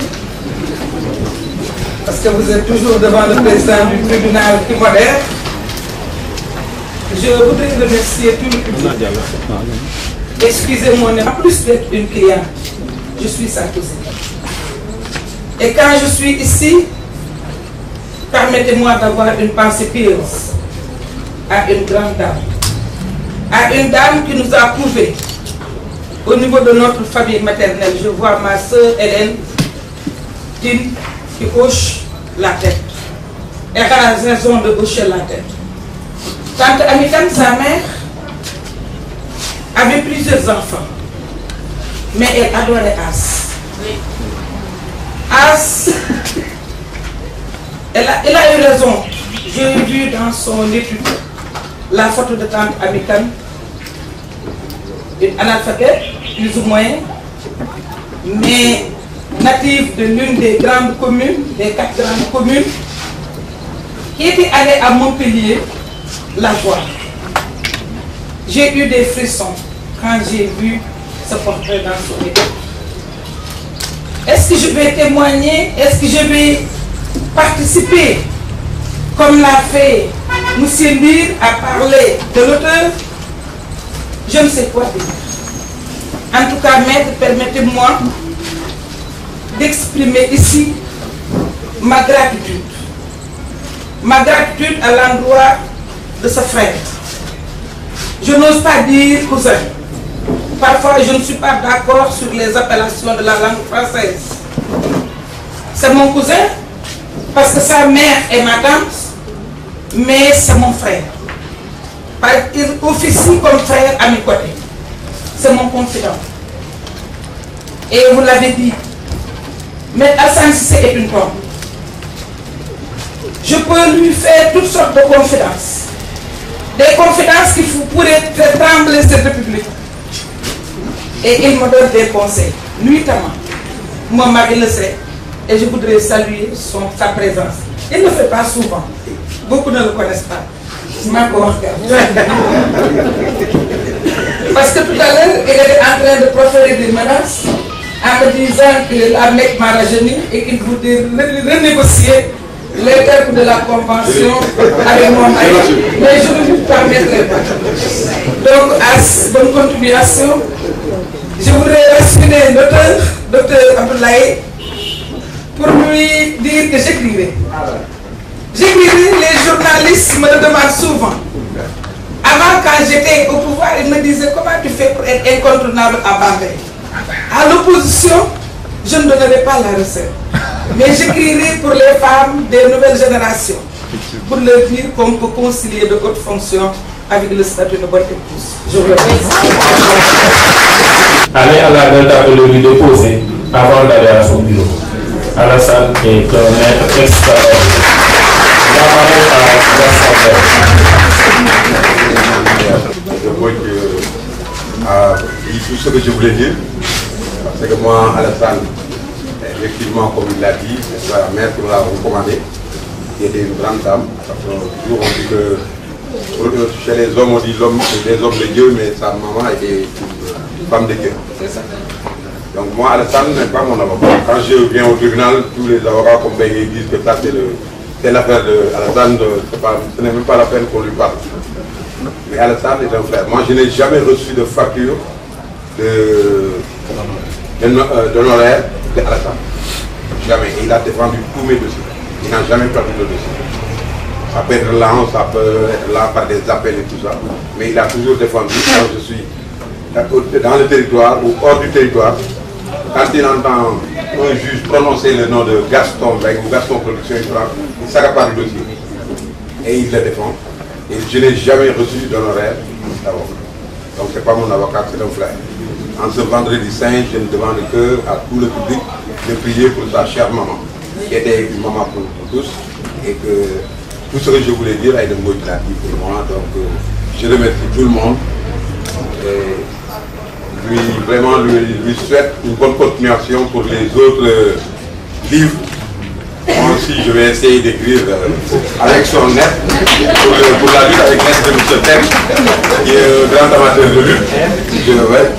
parce que vous êtes toujours devant le président du tribunal qui modère. Je voudrais remercier tout le public. Excusez-moi, en plus d'être une cliente, je suis sa cousine. Et quand je suis ici, permettez-moi d'avoir une pensée pieuse à une grande dame. À une dame qui nous a prouvé, au niveau de notre famille maternelle, je vois ma soeur Hélène qui hoche la tête. Elle a raison de hocher la tête. Tante Amikane, sa mère, avait plusieurs enfants, mais elle adorait As. As, elle a eu raison. J'ai vu dans son étude la photo de tante Amikane, une analphabète, plus ou moins, mais native de l'une des grandes communes, des 4 grandes communes, qui était allée à Montpellier la voir. J'ai eu des frissons quand j'ai vu ce portrait dans son étude. Est-ce que je vais témoigner? Est-ce que je vais participer, comme l'a fait M. Ndir, à parler de l'auteur? Je ne sais quoi dire. En tout cas, maître, permettez-moi d'exprimer ici ma gratitude. Ma gratitude à l'endroit de ce frère. Je n'ose pas dire cousin. Parfois, je ne suis pas d'accord sur les appellations de la langue française. C'est mon cousin, parce que sa mère est ma tante, mais c'est mon frère. Il officie comme frère à mes côtés. C'est mon confident. Et vous l'avez dit, mais Alassane Cissé est une tombe. Je peux lui faire toutes sortes de confidences. Des confidences qui pourraient faire trembler cette République. Et il me donne des conseils, nuitamment. Mon mari le sait. Et je voudrais saluer sa présence. Il ne le fait pas souvent. Beaucoup ne le connaissent pas. Parce que tout à l'heure, il était en train de proférer des menaces en me disant que la Mecque m'a rajeuni et qu'il voulait renégocier les termes de la convention avec mon mari. Mais je ne lui permettrai pas. Donc, à bonne continuation, je voudrais rassurer l'auteur, Dr Abdoulaye, pour lui dire que j'écrirai. J'écrirai, les journalistes me le demandent souvent. Avant, quand j'étais au pouvoir, ils me disaient comment tu fais pour être incontournable à Bambey. À l'opposition, je ne donnerai pas la recette. Mais j'écrirai pour les femmes des nouvelles générations, pour leur dire qu'on peut concilier de hautes fonctions avec le statut de bonne épouse. Je vous remercie. Allez à la delta de lui déposer avant d'aller à son bureau. Alassane est un maître extraordinaire. La parole à l'Assemblée. Je vois que dit tout ce que je voulais dire, parce que moi, Alassane, effectivement, comme il l'a dit, c'est la mère qui me l'a recommandé, qui était une grande dame. Parce que toujours on dit que chez les hommes, on dit les hommes de Dieu, mais sa maman était une femme de Dieu. Donc moi, Alassane n'est pas mon avocat. Quand je viens au tribunal, tous les avocats comme Bégué disent que ça c'est l'affaire d'Alassane, ce n'est même pas la peine qu'on lui parle. Mais Alassane est un frère. Moi, je n'ai jamais reçu de facture d'honoraire d'Alassane. Jamais. Il a défendu tous mes dossiers. Il n'a jamais perdu de dossier. Ça peut être lent, ça peut être lent par des appels et tout ça. Mais il a toujours défendu. Quand je suis dans le territoire ou hors du territoire, quand il entend un juge prononcer le nom de Gaston ou Gaston Production, il s'accapare du dossier. Et il le défend. Et je n'ai jamais reçu d'honoraire d'avocat. Donc ce n'est pas mon avocat, c'est un frère. En ce vendredi saint, je ne demande que à tout le public de prier pour sa chère maman, qui était une maman pour tous, et que tout ce que je voulais dire, Aïda Mbodj l'a dit pour moi. Donc je remercie tout le monde. Et vraiment lui souhaite une bonne continuation pour les autres livres. Moi aussi, je vais essayer d'écrire avec son net pour la lutte avec l'aide de M. Tem, qui est un grand amateur de lutte,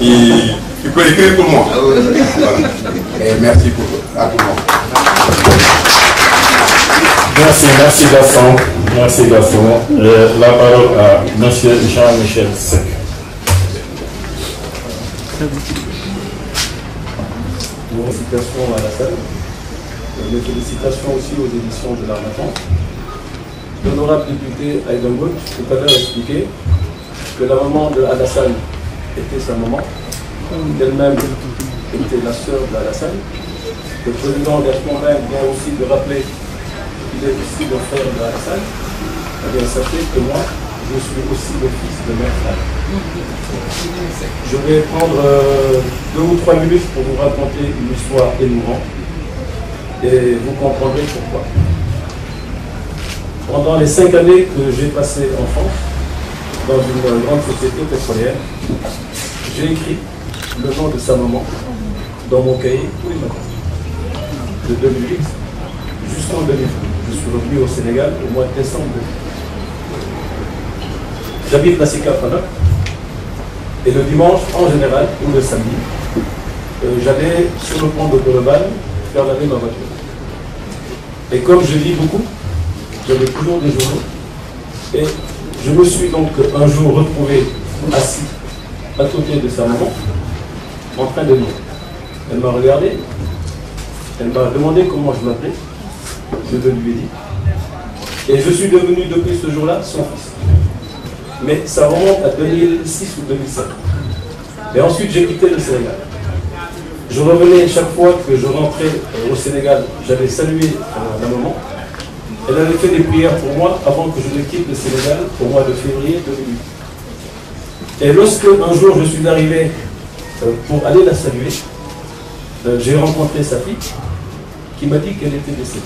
qui peut écrire pour moi. Voilà. Et merci à tout le monde. Merci Gaston. Merci Gaston. La parole à M. Jean-Michel Seck. Félicitations à la salle. Mes félicitations aussi aux éditions de l'Harmattan. L'honorable député Aïda Mbodj tout à l'heure expliqué que la maman de Alassane était sa maman, qu'elle-même était la sœur d'Alassane. Le président Gaston-Berg vient aussi de rappeler qu'il est aussi le frère d'Alassane. Eh bien, sachez que moi, je suis aussi le fils de Mère Flamme. Je vais prendre 2 ou 3 minutes pour vous raconter une histoire émouvante et vous comprendrez pourquoi. Pendant les 5 années que j'ai passées en France, dans une grande société pétrolière, j'ai écrit le nom de sa maman dans mon cahier tous les matins. De 2008 jusqu'en 2000. Je suis revenu au Sénégal au mois de décembre 2000. J'habite la Sicapana et le dimanche en général, ou le samedi, j'allais sur le pont de Colobane faire laver ma voiture. Et comme je lis beaucoup, j'avais toujours des journaux. Et je me suis donc un jour retrouvé assis à côté de sa maman, en train de lire. Elle m'a regardé, elle m'a demandé comment je m'appelais, je lui ai dit. Et je suis devenu depuis ce jour-là son fils. Mais ça remonte à 2006 ou 2007. Et ensuite j'ai quitté le Sénégal. Je revenais chaque fois que je rentrais au Sénégal, j'avais salué la maman. Elle avait fait des prières pour moi avant que je ne quitte le Sénégal au mois de février 2008. Et lorsque un jour je suis arrivé pour aller la saluer, j'ai rencontré sa fille qui m'a dit qu'elle était décédée.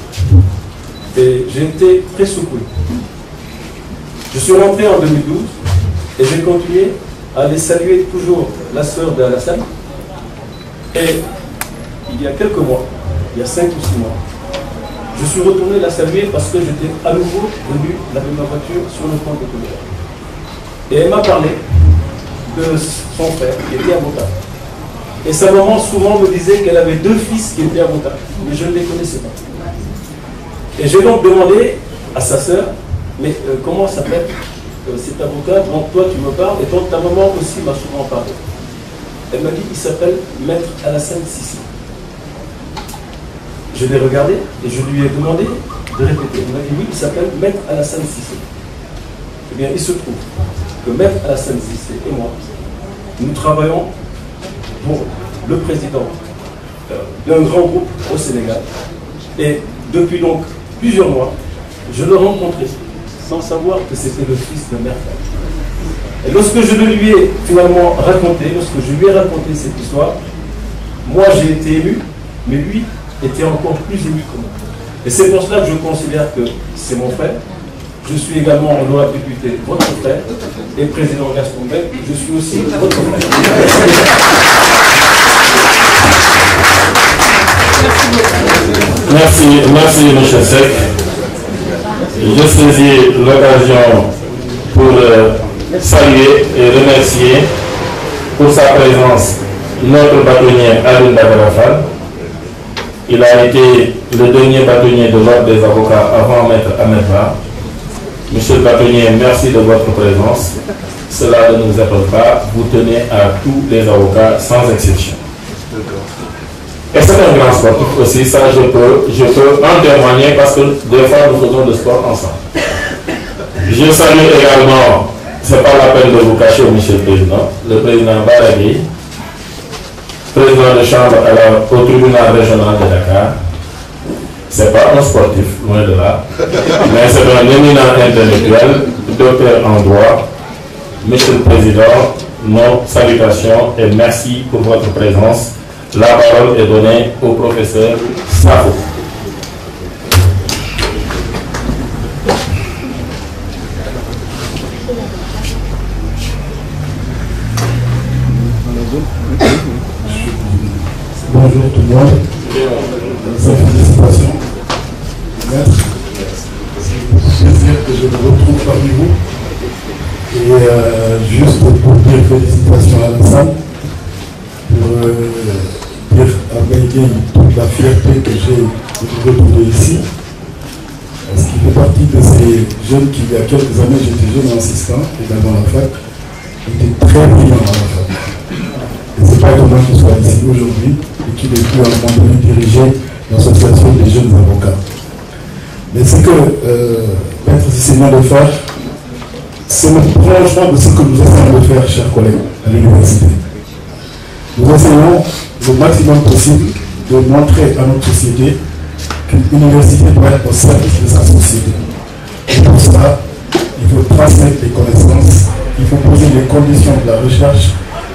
Et j'ai été très secoué. Je suis rentré en 2012 et j'ai continué à aller saluer toujours la sœur d'Alassane. Et il y a quelques mois, il y a 5 ou 6 mois, je suis retourné la saluer parce que j'étais à nouveau venu laver ma voiture sur le pont de Colobane. Et elle m'a parlé de son frère qui était avocat. Et sa maman souvent me disait qu'elle avait 2 fils qui étaient avocats, mais je ne les connaissais pas. Et j'ai donc demandé à sa sœur, mais comment s'appelle cet avocat dont toi tu me parles et dont ta maman aussi m'a souvent parlé? Elle m'a dit qu'il s'appelle Maître Alassane Cissé. Je l'ai regardé et je lui ai demandé de répéter. Il m'a dit oui, il s'appelle Maître Alassane Cissé. Eh bien, il se trouve que Maître Alassane Cissé et moi, nous travaillons pour le président d'un grand groupe au Sénégal. Et depuis donc plusieurs mois, je le rencontrais sans savoir que c'était le fils de Mère Flamme. Et lorsque je le lui ai finalement raconté, lorsque je lui ai raconté cette histoire, moi j'ai été ému mais lui était encore plus ému que moi. Et c'est pour cela que je considère que c'est mon frère. Je suis également honorable député, votre frère, et président Gaston Bell, je suis aussi votre frère. Merci M. Seck. Je saisis l'occasion pour saluer et remercier pour sa présence notre bâtonnier Alioune Badara Fall. Il a été le dernier bâtonnier de l'ordre des avocats avant Maître Ahmed Ba. Monsieur le bâtonnier, merci de votre présence. Cela ne nous étonne pas. Vous tenez à tous les avocats sans exception. Et c'est un grand sportif aussi, ça je peux en témoigner parce que des fois nous faisons le sport ensemble. Je salue également, c'est pas la peine de vous cacher, monsieur le président Baragui, président de chambre au tribunal régional de Dakar. C'est pas un sportif, loin de là, mais c'est un éminent intellectuel, docteur en droit. Monsieur le Président, nos salutations et merci pour votre présence. La parole est donnée au professeur Safo. Bonjour tout le monde. Félicitations. Merci. C'est un plaisir que je me retrouve parmi vous. Et juste pour dire félicitations à Alassane, pour dire à Baïgay toute la fierté que j'ai de vous retrouver ici. Parce qu'il fait partie de ces jeunes qui, il y a quelques années, j'étais jeune assistant, également à la fac, était très brillant à la fac. Et c'est pas étonnant qu'il soit ici aujourd'hui et qu'il ait pu à un moment donné diriger l'association des jeunes avocats. Mais ce que Maître Cissé vient de faire, c'est le prolongement de ce que nous essayons de faire, chers collègues, à l'université. Nous essayons le maximum possible de montrer à notre société qu'une université doit être au service de sa société. Et pour cela, il faut transmettre les connaissances, il faut poser les conditions de la recherche,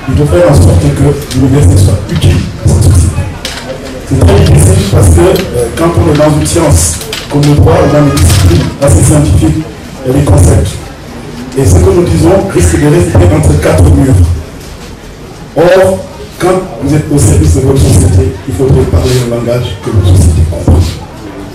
il faut faire en sorte que l'université soit utile à sa société. C'est très difficile parce que quand on est dans une science comme le droit ou dans une discipline assez scientifique, il y a des concepts. Et ce que nous disons risque de rester entre quatre murs. Or, quand vous êtes au service de votre société, il faudrait parler un langage que votre société comprend.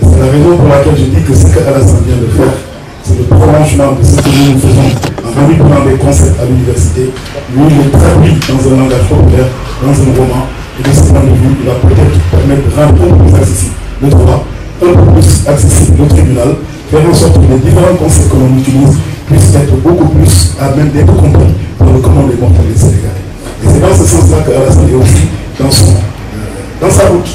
C'est la raison pour laquelle je dis que ce qu'Alassane vient de faire, c'est le prolongement de ce que nous faisons en manipulant des concepts à l'université. Lui, il les traduit dans un langage populaire, dans un roman, et de ce point de vue, il va peut-être permettre de rendre un peu plus accessible le droit, un peu plus accessible le tribunal, faire en sorte que les différents concepts que l'on utilise puissent être beaucoup plus à même d'être compris par le commun des mortels sénégalais. Et c'est dans ce sens-là qu'Alassane est aussi dans sa route.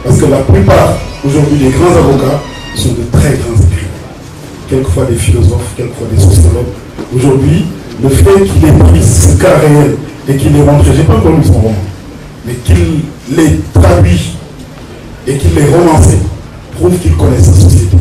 Parce que la plupart, aujourd'hui, des grands avocats sont de très grands écrivains. Quelquefois des philosophes, quelquefois des sociologues. Aujourd'hui, le fait qu'il ait pris ce cas réel et qu'il l'ait montré, je n'ai pas encore lu son roman, mais qu'il l'ait traduit et qu'il l'ait romancé, prouve qu'il connaît sa société.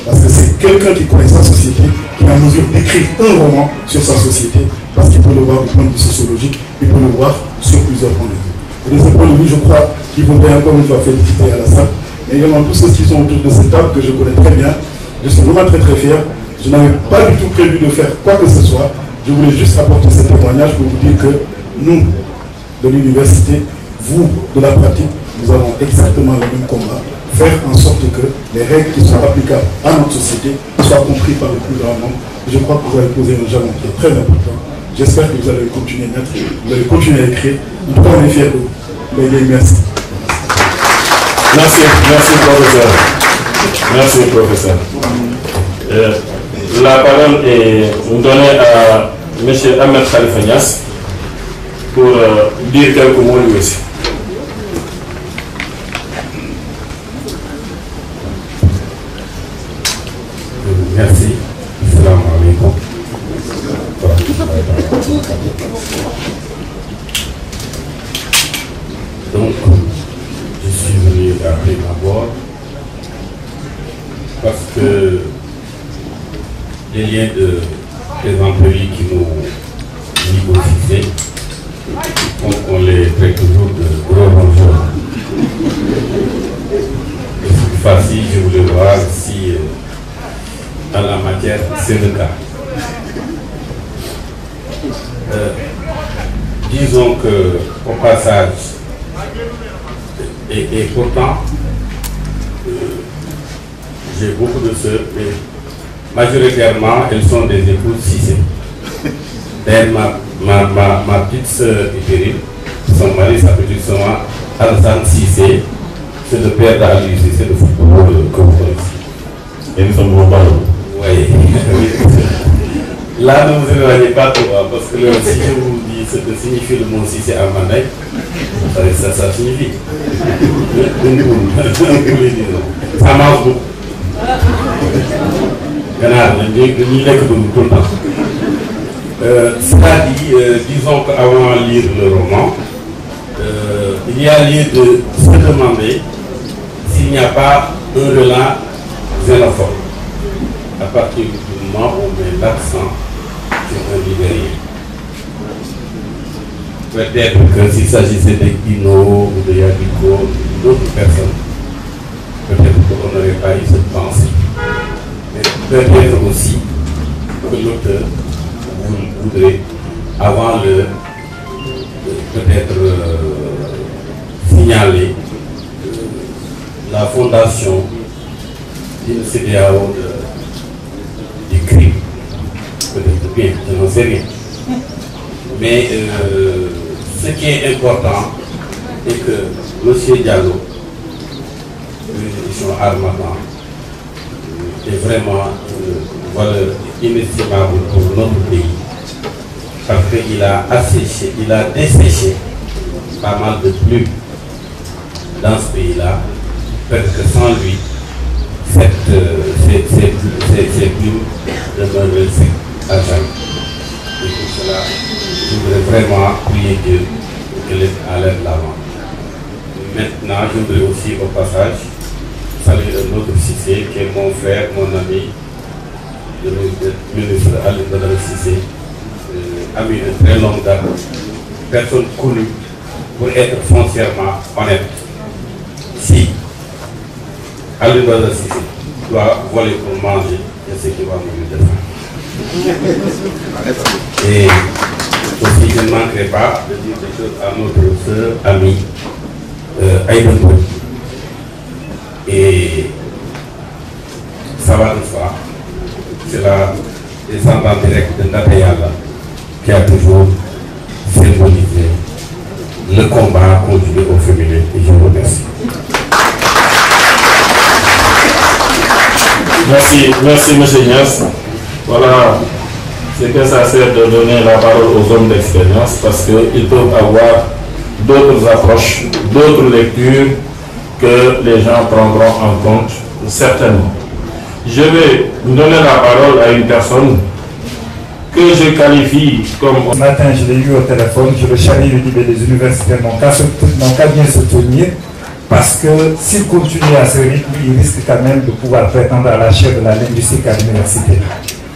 Parce que c'est quelqu'un qui connaît sa société qui est en mesure d'écrire un roman sur sa société, parce qu'il peut le voir du point de vue sociologique, il peut le voir sur plusieurs points de vue. Et de ce point de vue, je crois qu'il faudrait encore une fois féliciter Alassane, mais également tous ceux qui sont autour de cette table, que je connais très bien. Je suis vraiment très très fier. Je n'avais pas du tout prévu de faire quoi que ce soit. Je voulais juste apporter ce témoignage pour vous dire que nous, de l'université, vous, de la pratique, nous avons exactement le même combat. Faire en sorte que les règles qui sont applicables à notre société soient comprises par le plus grand nombre. Je crois que vous avez posé un jalon qui est très important. J'espère que vous allez continuer à mettre, vous allez continuer à écrire. En tout cas, on est fiers de vous. Merci. Merci professeur. Merci professeur. La parole est donnée à M. Ahmed Khalifa Niass pour dire quelques mots lui aussi. Merci. Assalamu alaikum. Donc, je suis venu après d'abord parce que les liens de plaisanterie qui nous lient au Cissé, on les traite toujours de gros rongeurs. fois-ci, je voulais voir si, dans la matière, c'est le cas. Disons que, au passage, et pourtant, j'ai beaucoup de sœurs, mais majoritairement, elles sont des épouses Cissé. D'ailleurs, ma petite sœur Ipérine, son mari s'appelle justement Alassane Cissé, c'est le père d'Ali Cissé, le footballeur que vous connaissez. Et nous sommes bons parents. Oui. Là, ne vous éloignez pas trop, parce que si je vous dis ce que signifie le mot Cissé à Mandai, ça signifie. Ça mange beaucoup. Tout le temps. Cela dit, disons qu'avant de lire le roman, il y a lieu de se demander s'il n'y a pas un relent xénophobe à partir du moment où on met l'accent sur un libérien. Peut-être que s'il s'agissait de Guino ou de Yabiko ou d'autres personnes, peut-être qu'on n'aurait pas eu cette pensée. Mais peut-être aussi que l'auteur voudrait, avant peut-être signaler la fondation d'une CEDEAO du crime. Peut-être bien, je n'en sais rien. Mais ce qui est important est que M. Diallo, l'édition Harmattan, est vraiment une valeur inestimable pour notre pays. Parce qu'il a asséché, il a desséché pas mal de plumes dans ce pays-là. Parce que sans lui, ces plumes demeureraient secs à jamais. Et pour cela, je voudrais vraiment prier Dieu pour qu'il allait de l'avant. Maintenant, je voudrais aussi au passage saluer notre Cissé, qui est mon frère, mon ami, le ministre Alain Badara Cissé, ami de très longue date, personne connue pour être foncièrement honnête. Si Alain Badara Cissé doit voler pour manger, je sais qu'il va mourir de faim. Et aussi, je ne manquerai pas de dire des choses à notre sœur, amie, Aïda Ndoye. Et ça va de soi. C'est la descendante directe de Natayala qui a toujours symbolisé le combat conduit au féminin. Et je vous remercie. Merci M. Ignace. Voilà, c'est que ça sert de donner la parole aux hommes d'expérience parce qu'ils peuvent avoir d'autres approches, d'autres lectures que les gens prendront en compte certainement. Je vais donner la parole à une personne que je qualifie comme... Ce matin, je l'ai eu au téléphone, je le charrie le libé des universitaires n'ont qu'à bien se tenir parce que s'il continue à ce rythme, il risque quand même de pouvoir prétendre à la chaire de la linguistique à l'université.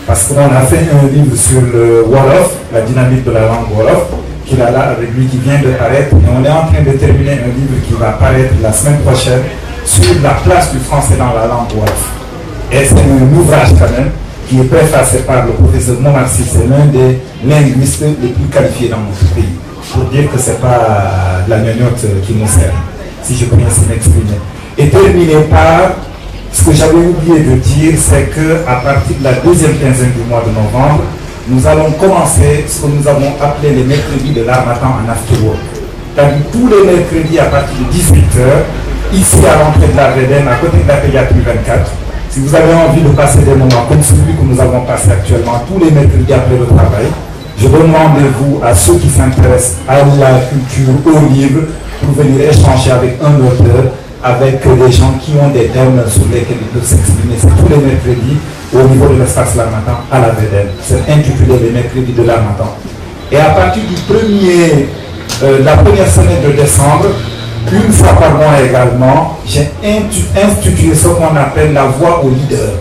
Parce qu'on a fait un livre sur le Wolof, la dynamique de la langue Wolof, qu'il a là avec lui qui vient de paraître. Et on est en train de terminer un livre qui va paraître la semaine prochaine sur la place du français dans la langue Wolof. Et c'est un ouvrage quand même qui est préfacé par le professeur Momar Cissé, l'un des linguistes les plus qualifiés dans notre pays. Pour dire que ce n'est pas de la gnognotte qui nous sert, si je peux ainsi m'exprimer. Et terminer par ce que j'avais oublié de dire, c'est qu'à partir de la deuxième quinzaine du mois de novembre, nous allons commencer ce que nous avons appelé les mercredis de l'Harmattan en afterwork. C'est-à-dire tous les mercredis à partir de 18h, ici à l'entrée de la VDN, à côté de la pédiatrie 24. Si vous avez envie de passer des moments comme celui que nous avons passé actuellement, tous les mercredis après le travail, je donne rendez-vous à ceux qui s'intéressent à la culture, au livre, pour venir échanger avec un auteur, avec des gens qui ont des thèmes sur lesquels ils peuvent s'exprimer. C'est tous les mercredis au niveau de l'espace L'Harmattan à la VDN. C'est intitulé les mercredis de l'Harmattan. Et à partir du la première semaine de décembre, une fois par mois également, j'ai institué ce qu'on appelle la voix au leader.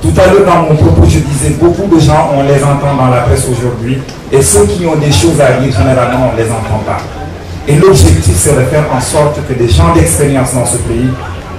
Tout à l'heure dans mon propos, je disais beaucoup de gens, on les entend dans la presse aujourd'hui, et ceux qui ont des choses à dire, généralement, on ne les entend pas. Et l'objectif, c'est de faire en sorte que des gens d'expérience dans ce pays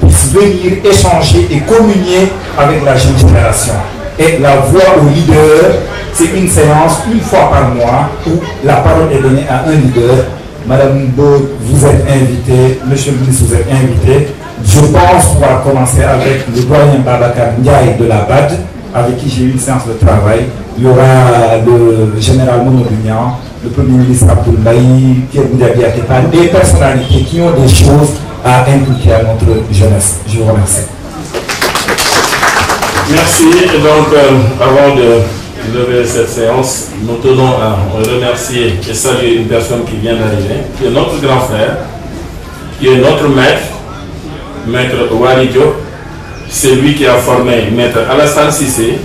puissent venir échanger et communier avec la jeune génération. Et la voix au leader, c'est une séance une fois par mois où la parole est donnée à un leader. Madame Mbod, vous êtes invité, Monsieur le ministre, vous êtes invité. Je pense pouvoir commencer avec le doyen Babacar Ndiaye de la BAD, avec qui j'ai eu une séance de travail. Il y aura le général Mamadou Niang, le Premier ministre Abdoul Mbaye, Pierre Goudiaby Atepa, des personnalités qui ont des choses à inculquer à notre jeunesse. Je vous remercie. Merci. Et donc, avant de lever cette séance, nous tenons à remercier et saluer une personne qui vient d'arriver, qui est notre grand frère, qui est notre maître, Maître Wali Diop. C'est lui qui a formé Maître Alassane Cissé.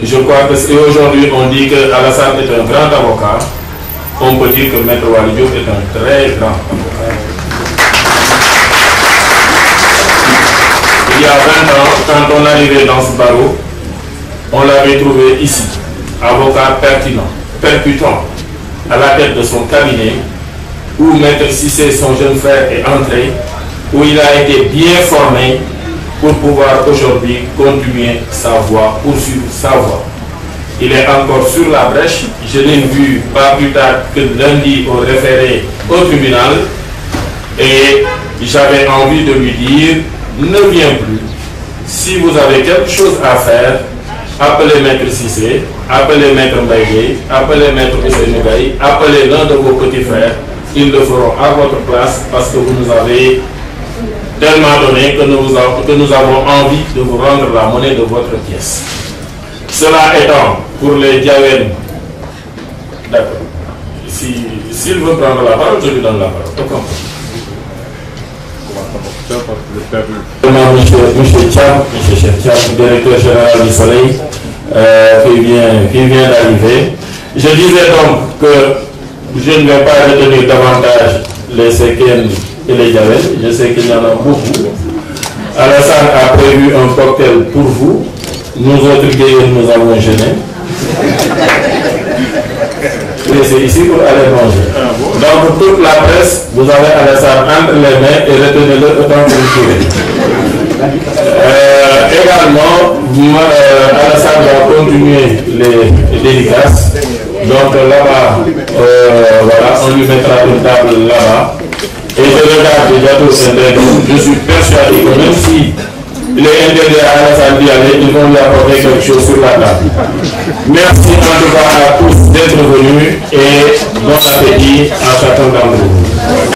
Je crois que si aujourd'hui on dit que Alassane est un grand avocat, on peut dire que Maître Wali Diop est un très grand avocat. Il y a 20 ans, quand on arrivait dans ce barreau, on l'avait trouvé ici, avocat pertinent, percutant, à la tête de son cabinet, où Maître Cissé, son jeune frère, est entré, où il a été bien formé pour pouvoir aujourd'hui continuer sa voie, poursuivre sa voie. Il est encore sur la brèche. Je l'ai vu pas plus tard que lundi au référé au tribunal et j'avais envie de lui dire, ne viens plus. Si vous avez quelque chose à faire, appelez Maître Cissé, appelez Maître Mbaye, appelez Maître Ousseynou Gaye, appelez l'un de vos petits frères. Ils le feront à votre place parce que vous nous avez tellement donné que nous avons envie de vous rendre la monnaie de votre pièce. Cela étant, pour les Diawen, d'accord. S'il veut prendre la parole, je lui donne la parole. Monsieur Chef, directeur général du Soleil, qui vient d'arriver. Je disais donc que je ne vais pas retenir davantage les Sekens et les Diawen. Je sais qu'il y en a beaucoup. Alassane a prévu un cocktail pour vous. Nous autres gays, nous avons gêné. C'est ici pour aller manger. Donc pour toute la presse, vous avez Alassane entre les mains et retenez-le autant que vous pouvez. Également, Alassane va continuer les dédicaces. Donc là-bas, voilà, on lui mettra une table là-bas. Et je regarde déjà tous ces règles. Je suis persuadé que même si les intérêts à Alassane d'y aller, ils vont lui apporter quelque chose sur la table. Merci en tout cas à tous d'être venus et bon appétit à chacun d'entre vous.